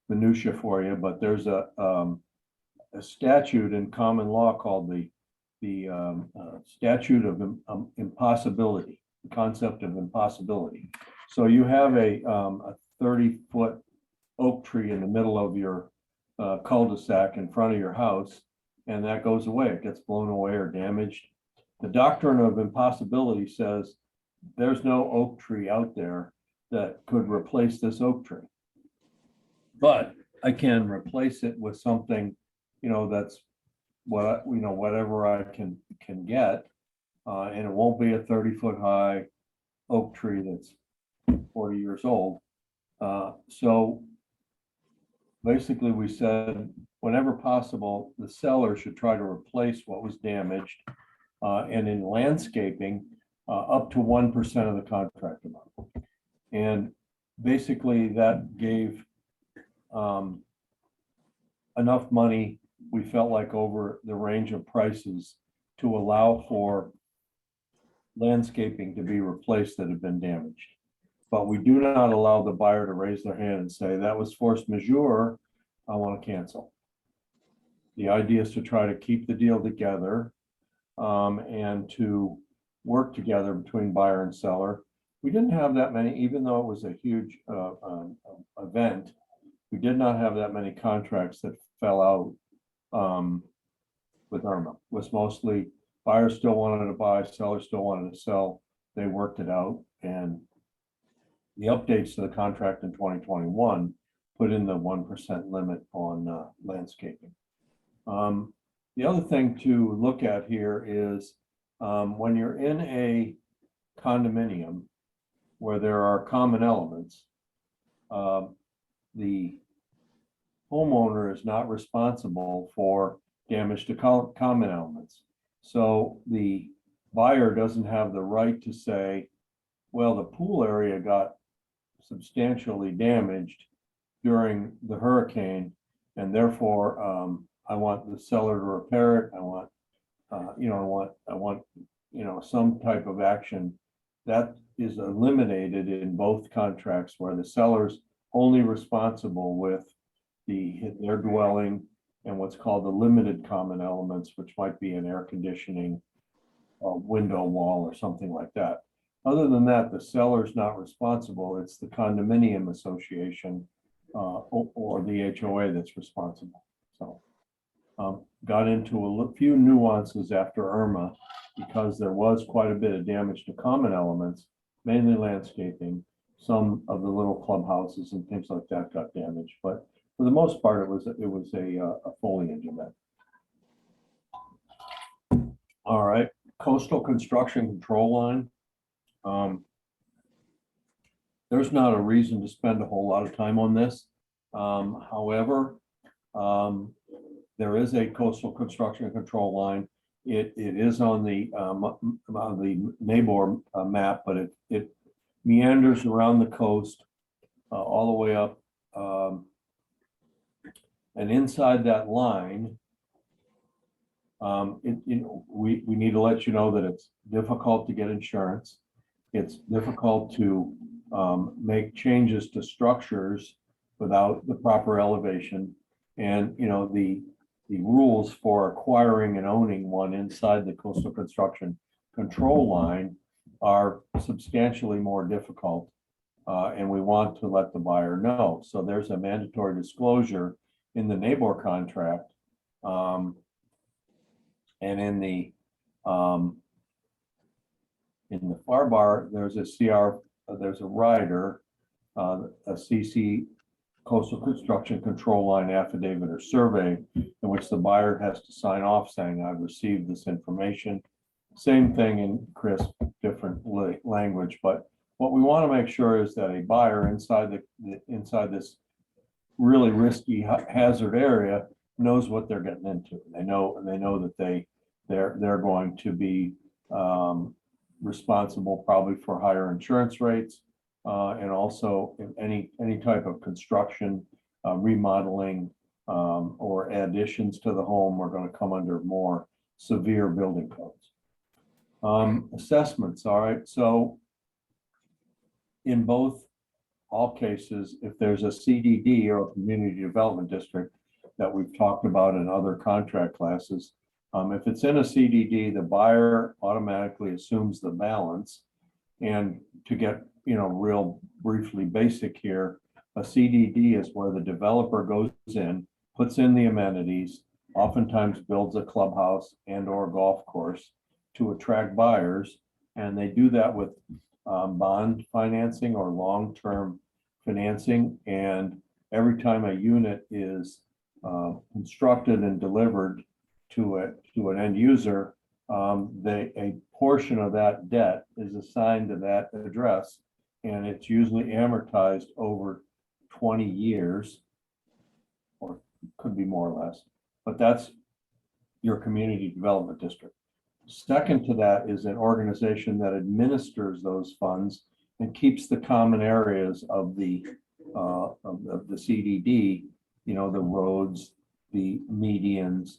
minutia for you, but there's a statute in common law called the statute of impossibility, the concept of impossibility. So you have a 30-foot oak tree in the middle of your cul-de-sac in front of your house, and that goes away. It gets blown away or damaged. The doctrine of impossibility says there's no oak tree out there that could replace this oak tree. But I can replace it with something, that's whatever I can get. And it won't be a 30-foot high oak tree that's 40 years old. So basically we said, whenever possible, the seller should try to replace what was damaged. And in landscaping, up to 1% of the contract amount. And basically that gave enough money, we felt like, over the range of prices to allow for landscaping to be replaced that had been damaged. But we do not allow the buyer to raise their hand and say, that was force majeure, I want to cancel. The idea is to try to keep the deal together and to work together between buyer and seller. We didn't have that many, even though it was a huge event, we did not have that many contracts that fell out with Irma. It was mostly buyers still wanted to buy, sellers still wanted to sell. They worked it out, and the updates to the contract in 2021 put in the 1% limit on landscaping. The other thing to look at here is when you're in a condominium where there are common elements, the homeowner is not responsible for damage to common elements. So the buyer doesn't have the right to say, well, the pool area got substantially damaged during the hurricane, and therefore I want the seller to repair it. I want some type of action that is eliminated in both contracts, where the seller's only responsible with their dwelling and what's called the limited common elements, which might be an air conditioning, a window wall or something like that. Other than that, the seller's not responsible. It's the condominium association or the HOA that's responsible. So got into a few nuances after Irma, because there was quite a bit of damage to common elements, mainly landscaping. Some of the little clubhouses and things like that got damaged, but for the most part, it was a foliage event. All right, coastal construction control line. There's not a reason to spend a whole lot of time on this. However, there is a coastal construction control line. It is on the NABOR map, but it meanders around the coast all the way up. And inside that line, we need to let you know that it's difficult to get insurance. It's difficult to make changes to structures without the proper elevation. And, the rules for acquiring and owning one inside the coastal construction control line are substantially more difficult. And we want to let the buyer know. So there's a mandatory disclosure in the NABOR contract. And in the FarBar, there's a rider, a CC coastal construction control line affidavit or survey, in which the buyer has to sign off saying, I've received this information. Same thing in crisp, different language, but what we want to make sure is that a buyer inside this really risky hazard area knows what they're getting into. They know that they're going to be responsible probably for higher insurance rates, and also any type of construction, remodeling, or additions to the home are going to come under more severe building codes. Assessments. All right. So in all cases, if there's a CDD or a community development district that we've talked about in other contract classes, if it's in a CDD, the buyer automatically assumes the balance. And to get, real briefly basic here, a CDD is where the developer goes in, puts in the amenities, oftentimes builds a clubhouse and or golf course to attract buyers. And they do that with bond financing or long-term financing. And every time a unit is constructed and delivered to an end user, a portion of that debt is assigned to that address, and it's usually amortized over 20 years, or could be more or less, but that's your community development district. Second to that is an organization that administers those funds and keeps the common areas of the CDD, the roads, the medians,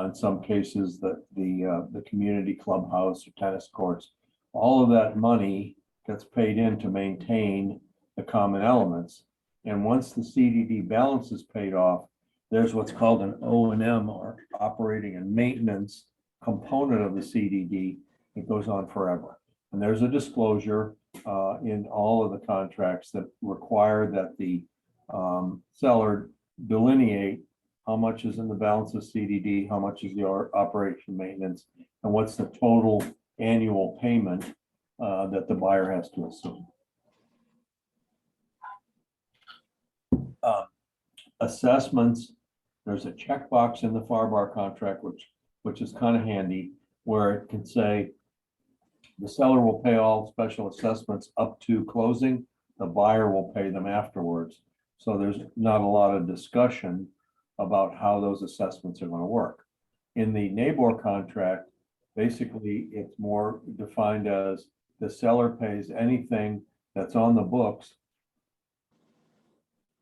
in some cases the community clubhouse or tennis courts. All of that money gets paid in to maintain the common elements. And once the CDD balance is paid off, there's what's called an O&M, or operating and maintenance component of the CDD. It goes on forever. And there's a disclosure in all of the contracts that require that the seller delineate how much is in the balance of CDD, how much is the operation maintenance, and what's the total annual payment that the buyer has to assume. Assessments, there's a checkbox in the FarBar contract, which is kind of handy, where it can say the seller will pay all special assessments up to closing, the buyer will pay them afterwards. So there's not a lot of discussion about how those assessments are going to work. In the NABOR contract, basically it's more defined as the seller pays anything that's on the books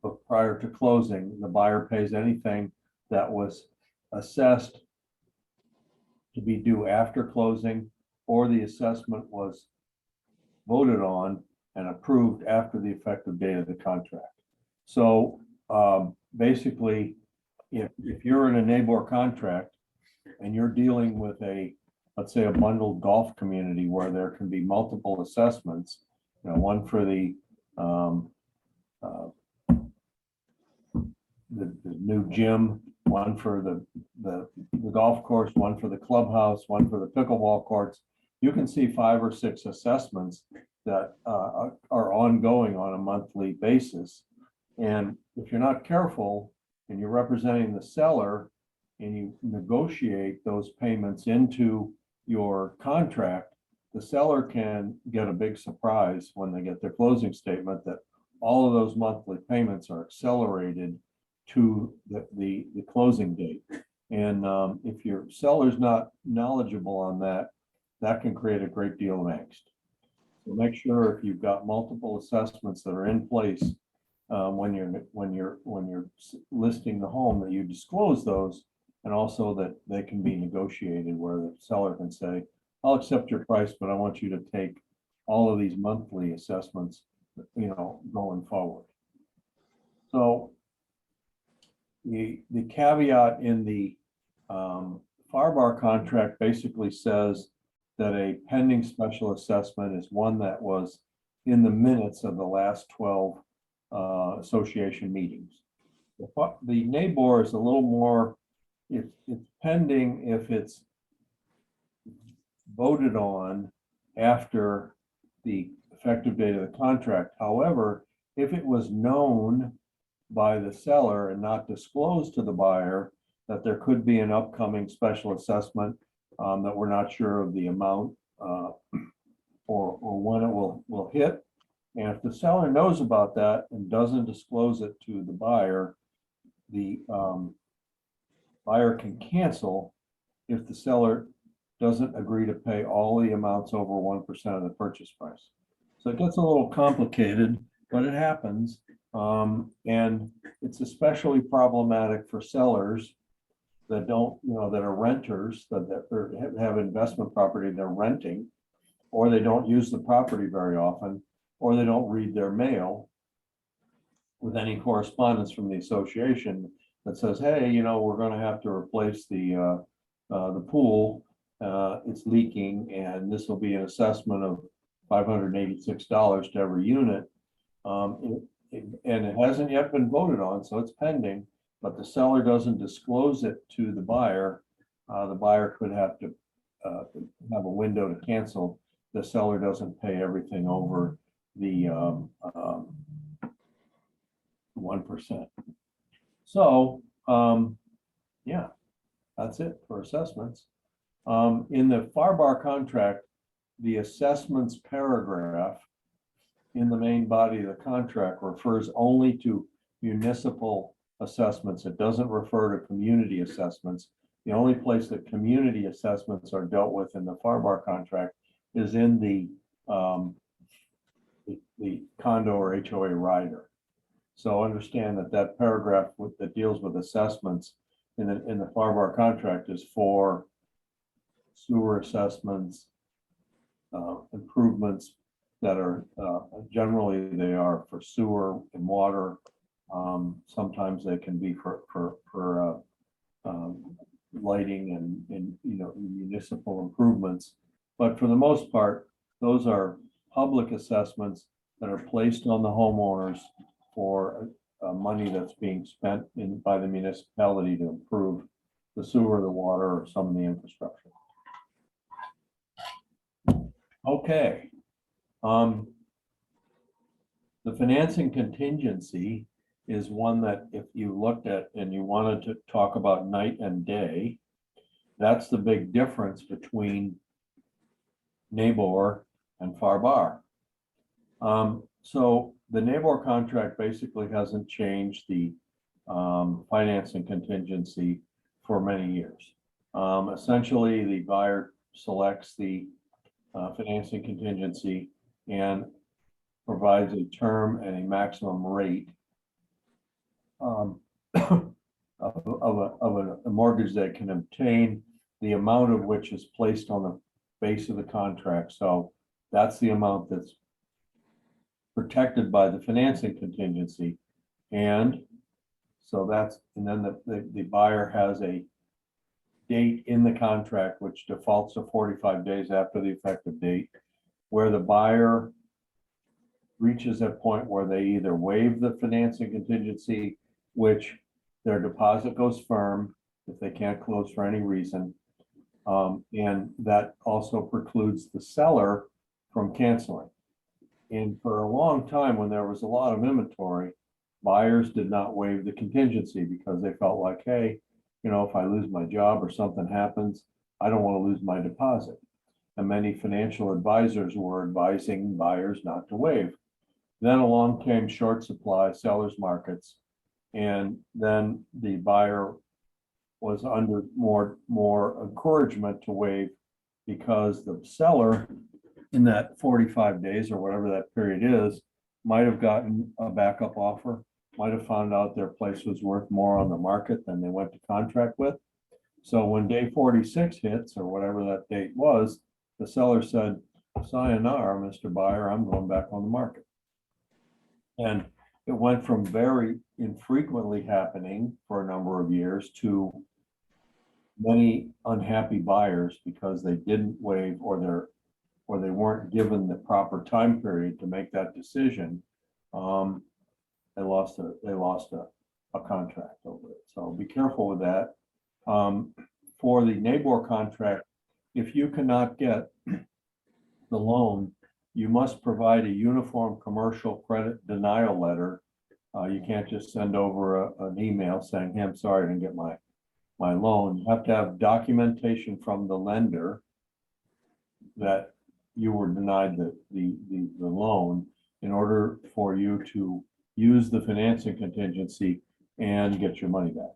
but prior to closing. The buyer pays anything that was assessed to be due after closing, or the assessment was voted on and approved after the effective date of the contract. So basically, if you're in a NABOR contract and you're dealing with let's say a bundled golf community where there can be multiple assessments, one for the new gym, one for the golf course, one for the clubhouse, one for the pickleball courts, you can see 5 or 6 assessments that are ongoing on a monthly basis. And if you're not careful and you're representing the seller and you negotiate those payments into your contract, the seller can get a big surprise when they get their closing statement that all of those monthly payments are accelerated to the closing date. And if your seller's not knowledgeable on that, that can create a great deal of angst. So make sure if you've got multiple assessments that are in place when you're listing the home, that you disclose those, and also that they can be negotiated where the seller can say, I'll accept your price, but I want you to take all of these monthly assessments, going forward. So the caveat in the FarBar contract basically says that a pending special assessment is one that was in the minutes of the last 12 association meetings. The NABOR is a little more, it's pending if it's voted on after the effective date of the contract. However, if it was known by the seller and not disclosed to the buyer that there could be an upcoming special assessment that we're not sure of the amount or when it will hit. And if the seller knows about that and doesn't disclose it to the buyer can cancel if the seller doesn't agree to pay all the amounts over 1% of the purchase price. So it gets a little complicated, but it happens. And it's especially problematic for sellers that don't, that are renters, that have investment property they're renting, or they don't use the property very often, or they don't read their mail with any correspondence from the association that says, hey, we're going to have to replace the pool. It's leaking, and this will be an assessment of $586 to every unit. And it hasn't yet been voted on, so it's pending, but the seller doesn't disclose it to the buyer could have to have a window to cancel. The seller doesn't pay everything over the 1%. So, yeah, that's it for assessments. In the FarBar contract, the assessments paragraph in the main body of the contract refers only to municipal assessments. It doesn't refer to community assessments. The only place that community assessments are dealt with in the FarBar contract is in the condo or HOA rider. So understand that paragraph that deals with assessments in the FarBar contract is for sewer assessments, improvements that are generally they are for sewer and water. Sometimes they can be for lighting and municipal improvements, but for the most part, those are public assessments that are placed on the homeowners for money that's being spent by the municipality to improve the sewer, the water, or some of the infrastructure. Okay. The financing contingency is one that if you looked at and you wanted to talk about night and day, that's the big difference between NABOR and FarBar. So the NABOR contract basically hasn't changed the financing contingency for many years. Essentially, the buyer selects the financing contingency and provides a term and a maximum rate of a mortgage that can obtain, the amount of which is placed on the base of the contract. So That's the amount that's protected by the financing contingency. And so that's, and then the buyer has a date in the contract which defaults to 45 days after the effective date, where the buyer reaches a point where they either waive the financing contingency, which their deposit goes firm if they can't close for any reason. And that also precludes the seller from canceling. And for a long time, when there was a lot of inventory, buyers did not waive the contingency because they felt like, hey, you know, if I lose my job or something happens, I don't want to lose my deposit. And many financial advisors were advising buyers not to waive. Then along came short supply sellers markets, and then the buyer was under more encouragement to waive because the seller in that 45 days or whatever that period is might have gotten a backup offer, might have found out their place was worth more on the market than they went to contract with. So when day 46 hits or whatever that date was, the seller said, sayonara, Mr. Buyer, I'm going back on the market. And it went from very infrequently happening for a number of years to many unhappy buyers because they didn't waive or they weren't given the proper time period to make that decision. They lost a contract over it. So be careful with that. For the NABOR contract, if you cannot get the loan, you must provide a uniform commercial credit denial letter. You can't just send over an email saying, hey, I'm sorry, I didn't get my loan. You have to have documentation from the lender that you were denied the loan in order for you to use the financing contingency and get your money back.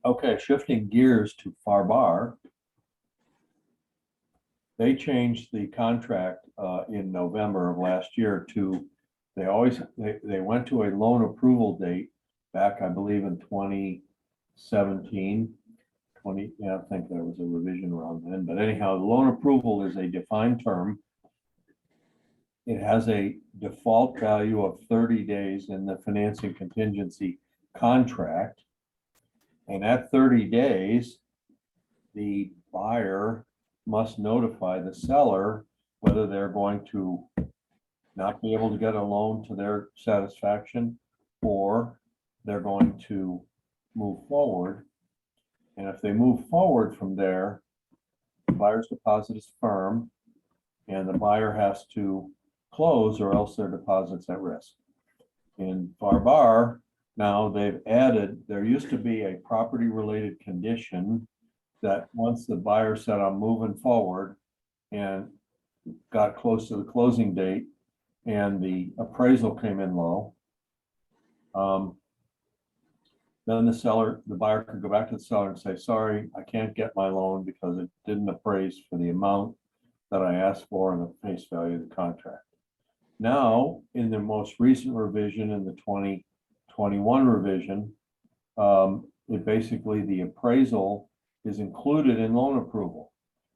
Okay, shifting gears to FarBar. They changed the contract in November of last year to, they went to a loan approval date back, I believe in 2017. Yeah, I think there was a revision around then, but anyhow, the loan approval is a defined term. It has a default value of 30 days in the financing contingency contract. And at 30 days, the buyer must notify the seller whether they're going to not be able to get a loan to their satisfaction or they're going to move forward. And if they move forward from there, the buyer's deposit is firm and the buyer has to close or else their deposit's at risk. In FarBar, now they've added, there used to be a property related condition that once the buyer said, I'm moving forward and got close to the closing date and the appraisal came in low, then the buyer could go back to the seller and say, sorry, I can't get my loan because it didn't appraise for the amount that I asked for and the face value of the contract. Now, in the most recent revision, in the 2021 revision, it basically, the appraisal is included in loan approval.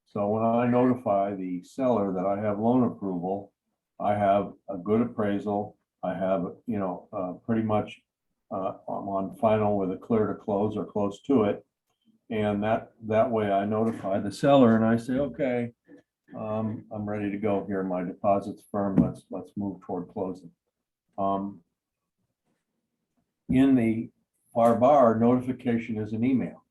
So when I notify the seller that I have loan approval, I have a good appraisal. I have, pretty much I'm on final with a clear to close or close to it. And that way I notify the seller and I say, okay, I'm ready to go here. My deposit's firm. Let's move toward closing. In the FarBar, notification is an email.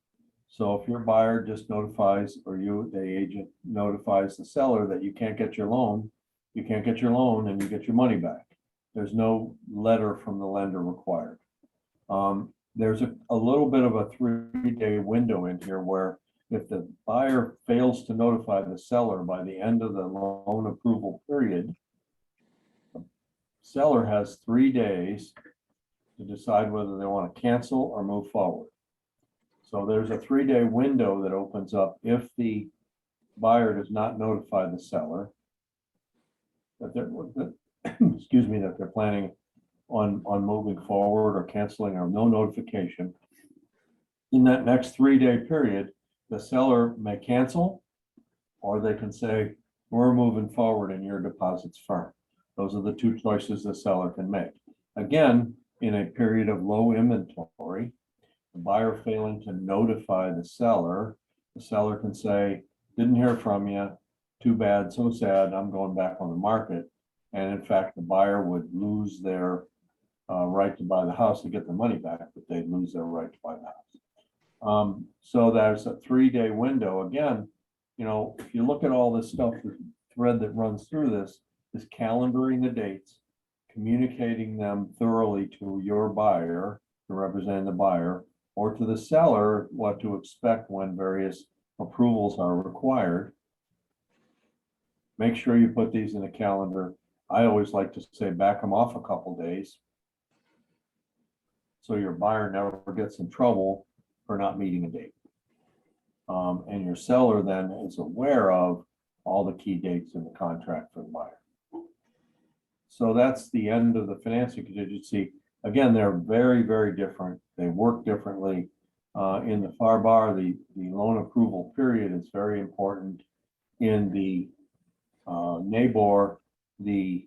So if your buyer just notifies, or the agent notifies the seller that you can't get your loan, you can't get your loan and you get your money back. There's no letter from the lender required. There's a little bit of a 3-day window in here where if the buyer fails to notify the seller by the end of the loan approval period, the seller has 3 days to decide whether they want to cancel or move forward. So there's a 3-day window that opens up if the buyer does not notify the seller that they're, excuse me, that they're planning on moving forward or canceling or no notification. In that next 3-day period, the seller may cancel, or they can say, we're moving forward and your deposit's firm. Those are the two choices the seller can make. Again, in a period of low inventory, the buyer failing to notify the seller can say, didn't hear from you, too bad, so sad, I'm going back on the market. And in fact, the buyer would lose their right to buy the house to get the money back, but they'd lose their right to buy the house. So there's a 3-day window. Again, you know, if you look at all this stuff, the thread that runs through this is calendaring the dates, communicating them thoroughly to your buyer, to represent the buyer, or to the seller, what to expect when various approvals are required. Make sure you put these in a calendar. I always like to say back them off a couple days, so your buyer never gets in trouble for not meeting a date. And your seller then is aware of all the key dates in the contract for the buyer. So that's the end of the financing contingency. Again, they're very, very different. They work differently. In the FarBar, the loan approval period is very important. In the NABOR, the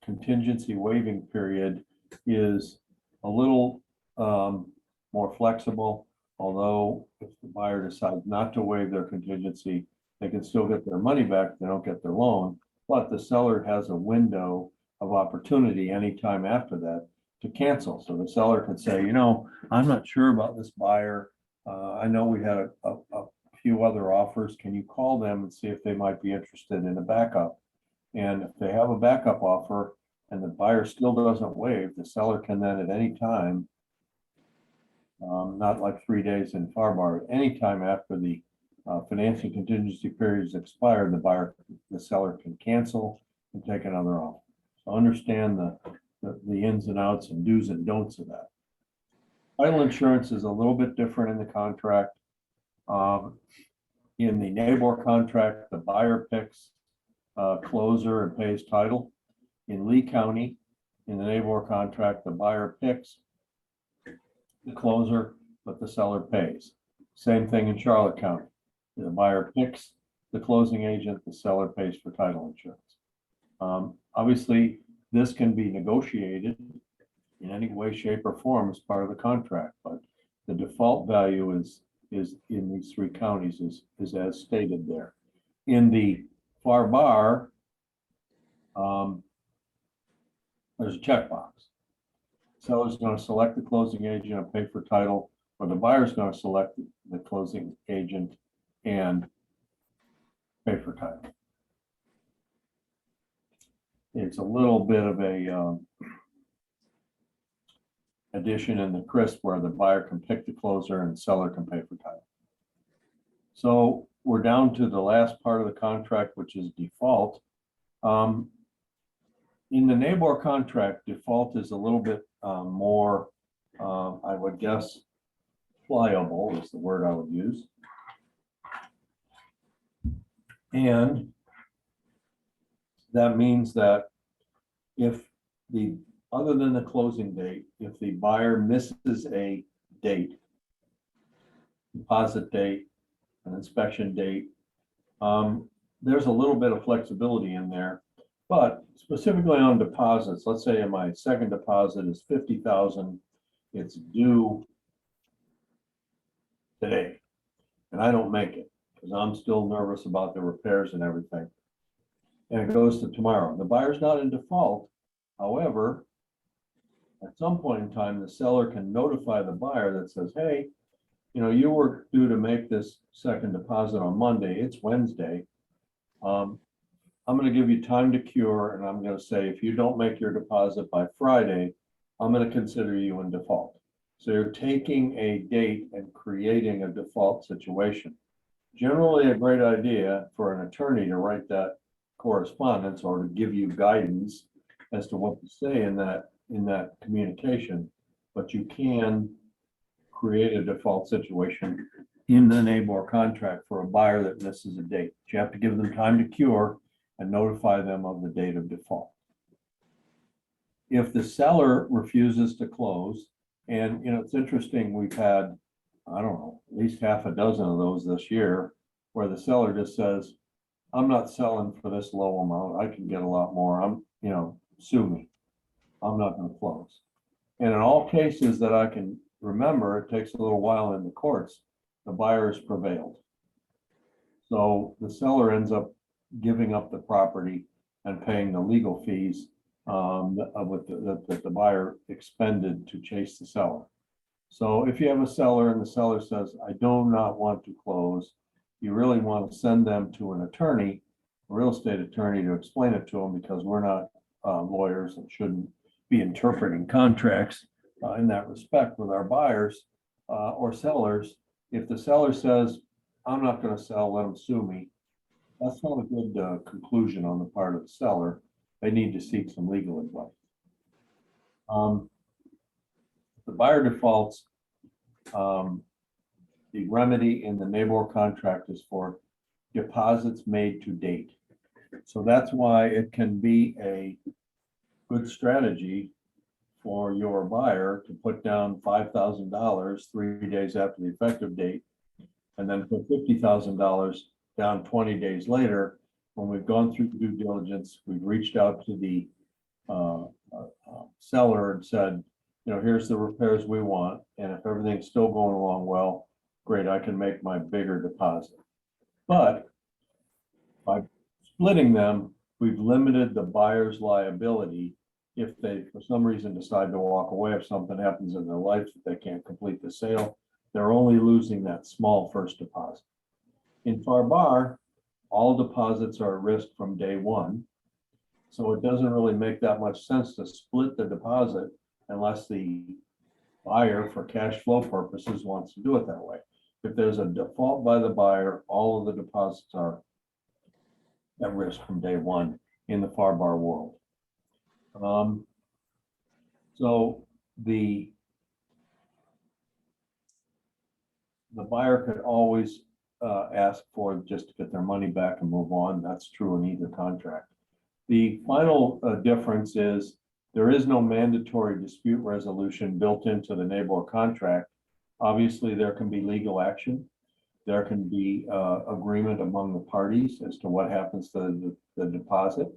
contingency waiving period is a little more flexible. Although if the buyer decides not to waive their contingency, they can still get their money back. They don't get their loan, but the seller has a window of opportunity anytime after that to cancel. So the seller could say, you know, I'm not sure about this buyer. I know we had a few other offers. Can you call them and see if they might be interested in a backup? And if they have a backup offer and the buyer still doesn't waive, the seller can then at any time, not like 3 days in FarBar, anytime after the financing contingency period is expired, the seller can cancel and take another offer. So understand the ins and outs and do's and don'ts of that. Title insurance is a little bit different in the contract. In the NABOR contract, the buyer picks closer and pays title. In Lee County, in the NABOR contract, the buyer picks the closer, but the seller pays. Same thing in Charlotte County. The buyer picks the closing agent, the seller pays for title insurance. Obviously, this can be negotiated in any way, shape, or form as part of the contract, but the default value is in these 3 counties is as stated there. In the FarBar, there's a checkbox. Seller's going to select the closing agent and pay for title, or the buyer's going to select the closing agent and pay for title. It's a little bit of a addition in the CRISP where the buyer can pick the closer and the seller can pay for title. So we're down to the last part of the contract, which is default. In the NABOR contract, default is a little bit more, I would guess, pliable is the word I would use. And that means that if other than the closing date, if the buyer misses a date, deposit date, an inspection date, there's a little bit of flexibility in there. But specifically on deposits, let's say my second deposit is $50,000, it's due today, and I don't make it because I'm still nervous about the repairs and everything. And it goes to tomorrow. The buyer's not in default. However, at some point in time, the seller can notify the buyer that says, hey, you know, you were due to make this second deposit on Monday. It's Wednesday. I'm going to give you time to cure, and I'm going to say, if you don't make your deposit by Friday, I'm going to consider you in default. So you're taking a date and creating a default situation. Generally a great idea for an attorney to write that correspondence or to give you guidance as to what to say in that communication, but you can create a default situation in the NABOR contract for a buyer that misses a date. You have to give them time to cure and notify them of the date of default. If the seller refuses to close, and you know, it's interesting, we've had, I don't know, at least half a dozen of those this year, where the seller just says, I'm not selling for this low amount. I can get a lot more. Sue me. I'm not gonna close. And in all cases that I can remember, it takes a little while in the courts, the buyer has prevailed. So the seller ends up giving up the property and paying the legal fees that the buyer expended to chase the seller. So if you have a seller and the seller says, I do not want to close, you really want to send them to an attorney, a real estate attorney, to explain it to them, because we're not lawyers and shouldn't be interpreting contracts in that respect with our buyers or sellers. If the seller says, I'm not going to sell, let them sue me, that's not a good conclusion on the part of the seller. They need to seek some legal advice. The buyer defaults, the remedy in the NABOR contract is for deposits made to date. So that's why it can be a good strategy for your buyer to put down $5,000 3 days after the effective date, and then put $50,000 down 20 days later. When we've gone through due diligence, we've reached out to the seller and said, here's the repairs we want, and if everything's still going along well, great, I can make my bigger deposit. But by splitting them, we've limited the buyer's liability if they, for some reason, decide to walk away. If something happens in their life that they can't complete the sale, they're only losing that small first deposit. In FarBar, all deposits are at risk from day one. So it doesn't really make that much sense to split the deposit unless the buyer, for cash flow purposes, wants to do it that way. If there's a default by the buyer, all of the deposits are at risk from day one in the FarBar world. So the buyer could always ask for just to get their money back and move on. That's true in either contract. The final difference is there is no mandatory dispute resolution built into the NABOR contract. Obviously, there can be legal action. There can be agreement among the parties as to what happens to the deposit.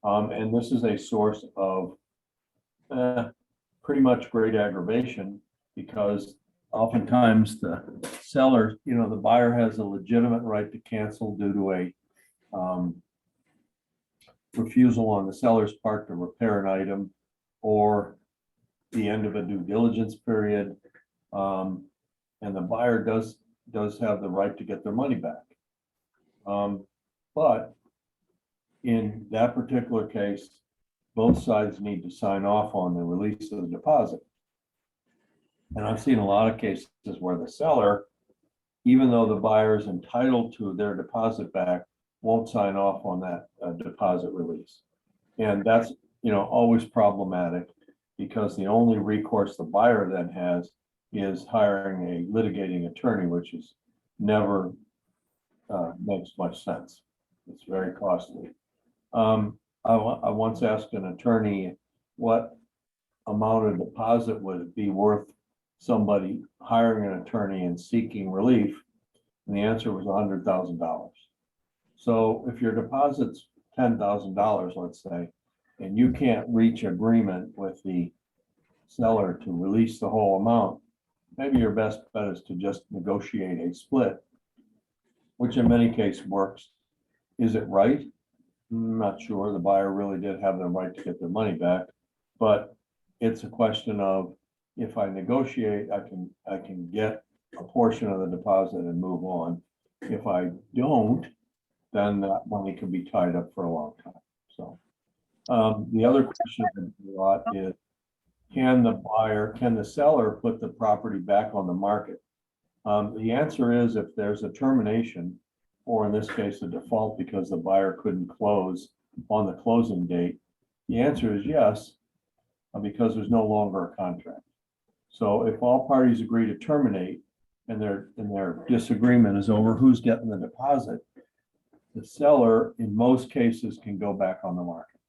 And this is a source of pretty much great aggravation, because oftentimes the seller, the buyer has a legitimate right to cancel due to a refusal on the seller's part to repair an item or the end of a due diligence period. And the buyer does have the right to get their money back. But in that particular case, both sides need to sign off on the release of the deposit. And I've seen a lot of cases where the seller, even though the buyer is entitled to their deposit back, won't sign off on that deposit release. And that's, always problematic, because the only recourse the buyer then has is hiring a litigating attorney, which is never makes much sense. It's very costly. I once asked an attorney what amount of deposit would it be worth somebody hiring an attorney and seeking relief, and the answer was $100,000. So if your deposit's $10,000, let's say, and you can't reach agreement with the seller to release the whole amount, maybe your best bet is to just negotiate a split, which in many cases works. Is it right? I'm not sure. The buyer really did have the right to get their money back, but it's a question of, if I negotiate, I can get a portion of the deposit and move on. If I don't, then that money can be tied up for a long time. So the other question a lot is, can the seller put the property back on the market? The answer is, if there's a termination, or in this case, a default because the buyer couldn't close on the closing date, the answer is yes, because there's no longer a contract. So if all parties agree to terminate and their disagreement is over who's getting the deposit, the seller in most cases can go back on the market.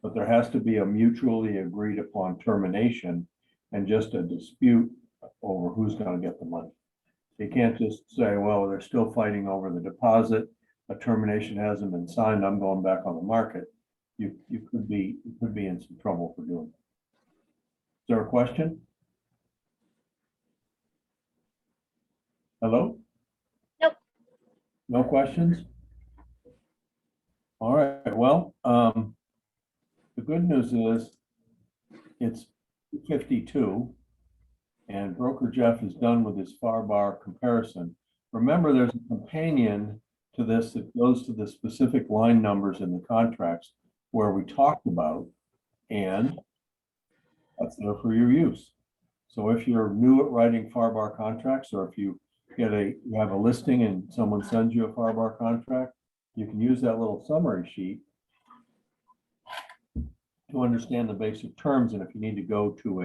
But there has to be a mutually agreed upon termination and just a dispute over who's going to get the money. You can't just say, well, they're still fighting over the deposit. a termination hasn't been signed, I'm going back on the market, you could be in some trouble for doing it. Is there a question? Hello? Nope. No questions? All right, well, the good news is it's 52 and Broker Jeff is done with his FarBar comparison. Remember, there's a companion to this that goes to the specific line numbers in the contracts where we talked about, and that's there for your use. So if you're new at writing FarBar contracts, or if you have a listing and someone sends you a FarBar contract, you can use that little summary sheet to understand the basic terms. And if you need to go to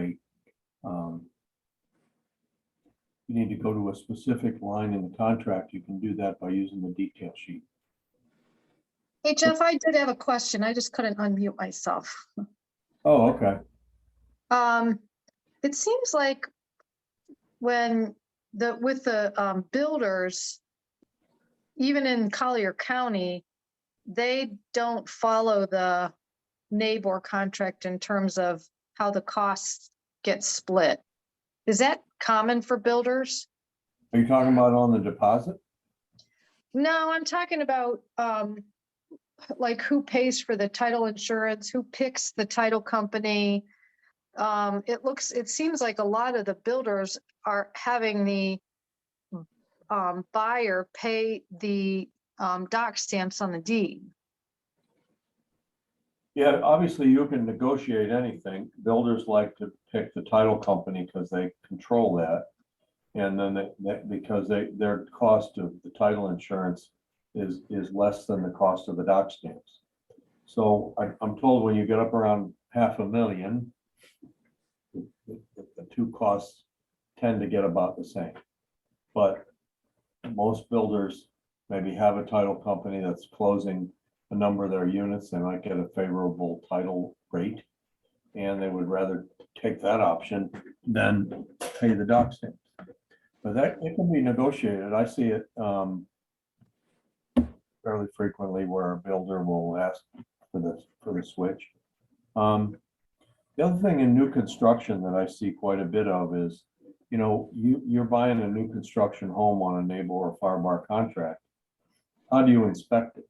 a specific line in the contract, you can do that by using the detail sheet. Hey, Jeff, I did have a question. I just couldn't unmute myself. Oh, okay. It seems like with the builders, even in Collier County, they don't follow the NABOR contract in terms of how the costs get split. Is that common for builders? Are you talking about on the deposit? No, I'm talking about like who pays for the title insurance, who picks the title company. It seems like a lot of the builders are having the buyer pay the dock stamps on the deed. Yeah, obviously you can negotiate anything. Builders like to pick the title company because they control that. And then because their cost of the title insurance is less than the cost of the dock stamps. So I'm told when you get up around $500,000, the two costs tend to get about the same. But most builders maybe have a title company that's closing a number of their units. They might get a favorable title rate, and they would rather take that option than pay the dock stamps. But it can be negotiated. I see it fairly frequently where a builder will ask for the switch. The other thing in new construction that I see quite a bit of is, you're buying a new construction home on a NABOR or FarBar contract. How do you inspect it?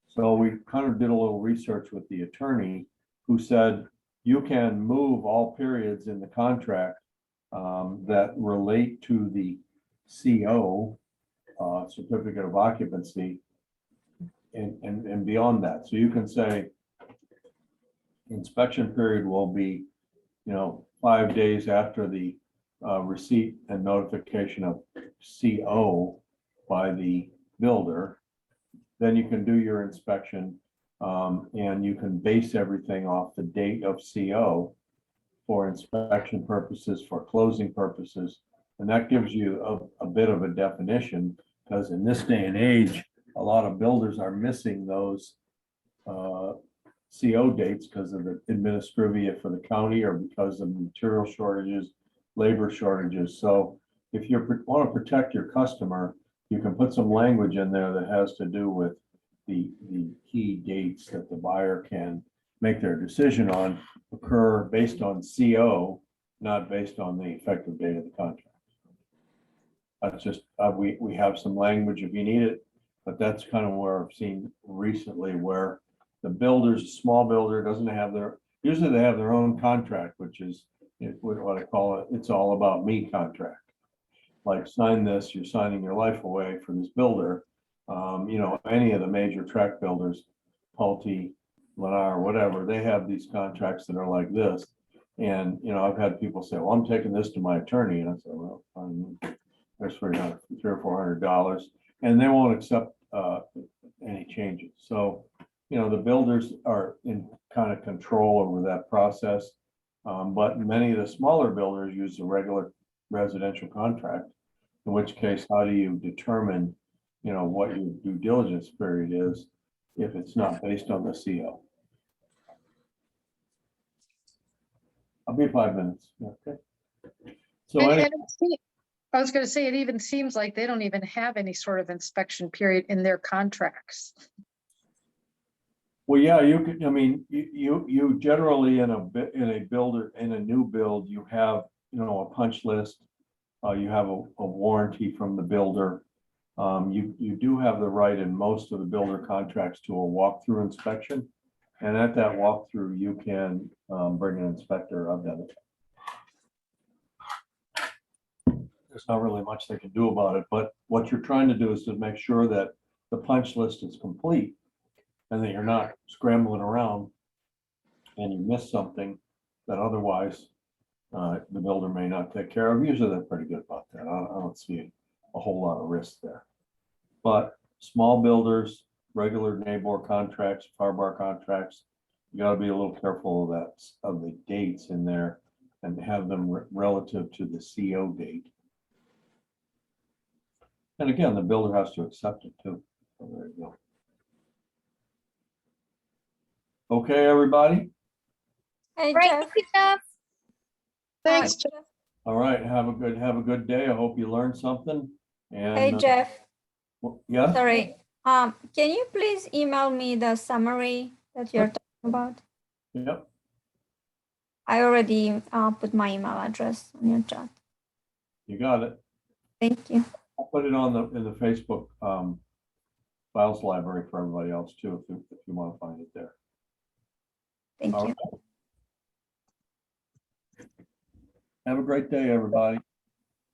So we kind of did a little research with the attorney who said you can move all periods in the contract that relate to the CO, certificate of occupancy, and beyond that. So you can say inspection period will be, 5 days after the receipt and notification of CO by the builder. Then you can do your inspection, and you can base everything off the date of CO for inspection purposes, for closing purposes. And that gives you a bit of a definition, because in this day and age, a lot of builders are missing those CO dates because of the administrivia for the county or because of material shortages, labor shortages. So if you want to protect your customer, you can put some language in there that has to do with the key dates that the buyer can make their decision on occur based on CO, not based on the effective date of the contract. That's just, we have some language if you need it, but that's kind of where I've seen recently where the builders, small builder doesn't have usually they have their own contract, which is what I call it, it's all about me contract. Like sign this, you're signing your life away for this builder. Any of the major track builders, Pulte, Lennar, whatever, they have these contracts that are like this. And, I've had people say, well, I'm taking this to my attorney. And I said, well, there's $300 or $400, and they won't accept any changes. So, the builders are in kind of control over that process. But many of the smaller builders use a regular residential contract, in which case, how do you determine, what your due diligence period is if it's not based on the CO? I'll be 5 minutes. Okay. So And anyway, I was gonna say, it even seems like they don't even have any sort of inspection period in their contracts. Well, yeah, you could, I mean, you generally in a builder, in a new build, you have, you know, a punch list. You have a warranty from the builder. You do have the right in most of the builder contracts to a walkthrough inspection. And at that walkthrough, you can bring an inspector of that. There's not really much they can do about it, but what you're trying to do is to make sure that the punch list is complete and that you're not scrambling around and you miss something that otherwise the builder may not take care of. Usually they're pretty good about that. I don't see a whole lot of risk there. But small builders, regular NABOR contracts, FarBar contracts, you gotta be a little careful of that, of the dates in there and have them relative to the CO date. And again, the builder has to accept it too. So there you go. Okay, everybody. Hey, Right, Jeff. thank you, Jeff. Thanks, Jeff. All right, have a good day. I hope you learned something. Hey, And Jeff. yes, Sorry. Can you please email me the summary that you're talking about? yep, I already put my email address on your chat. you got it. Thank you. I'll put it on in the Facebook files library for everybody else too, if you want to find it there. Thank All you. right. Have a great day, everybody.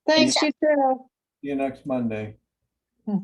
thanks, you too. See you next Monday. Hmm.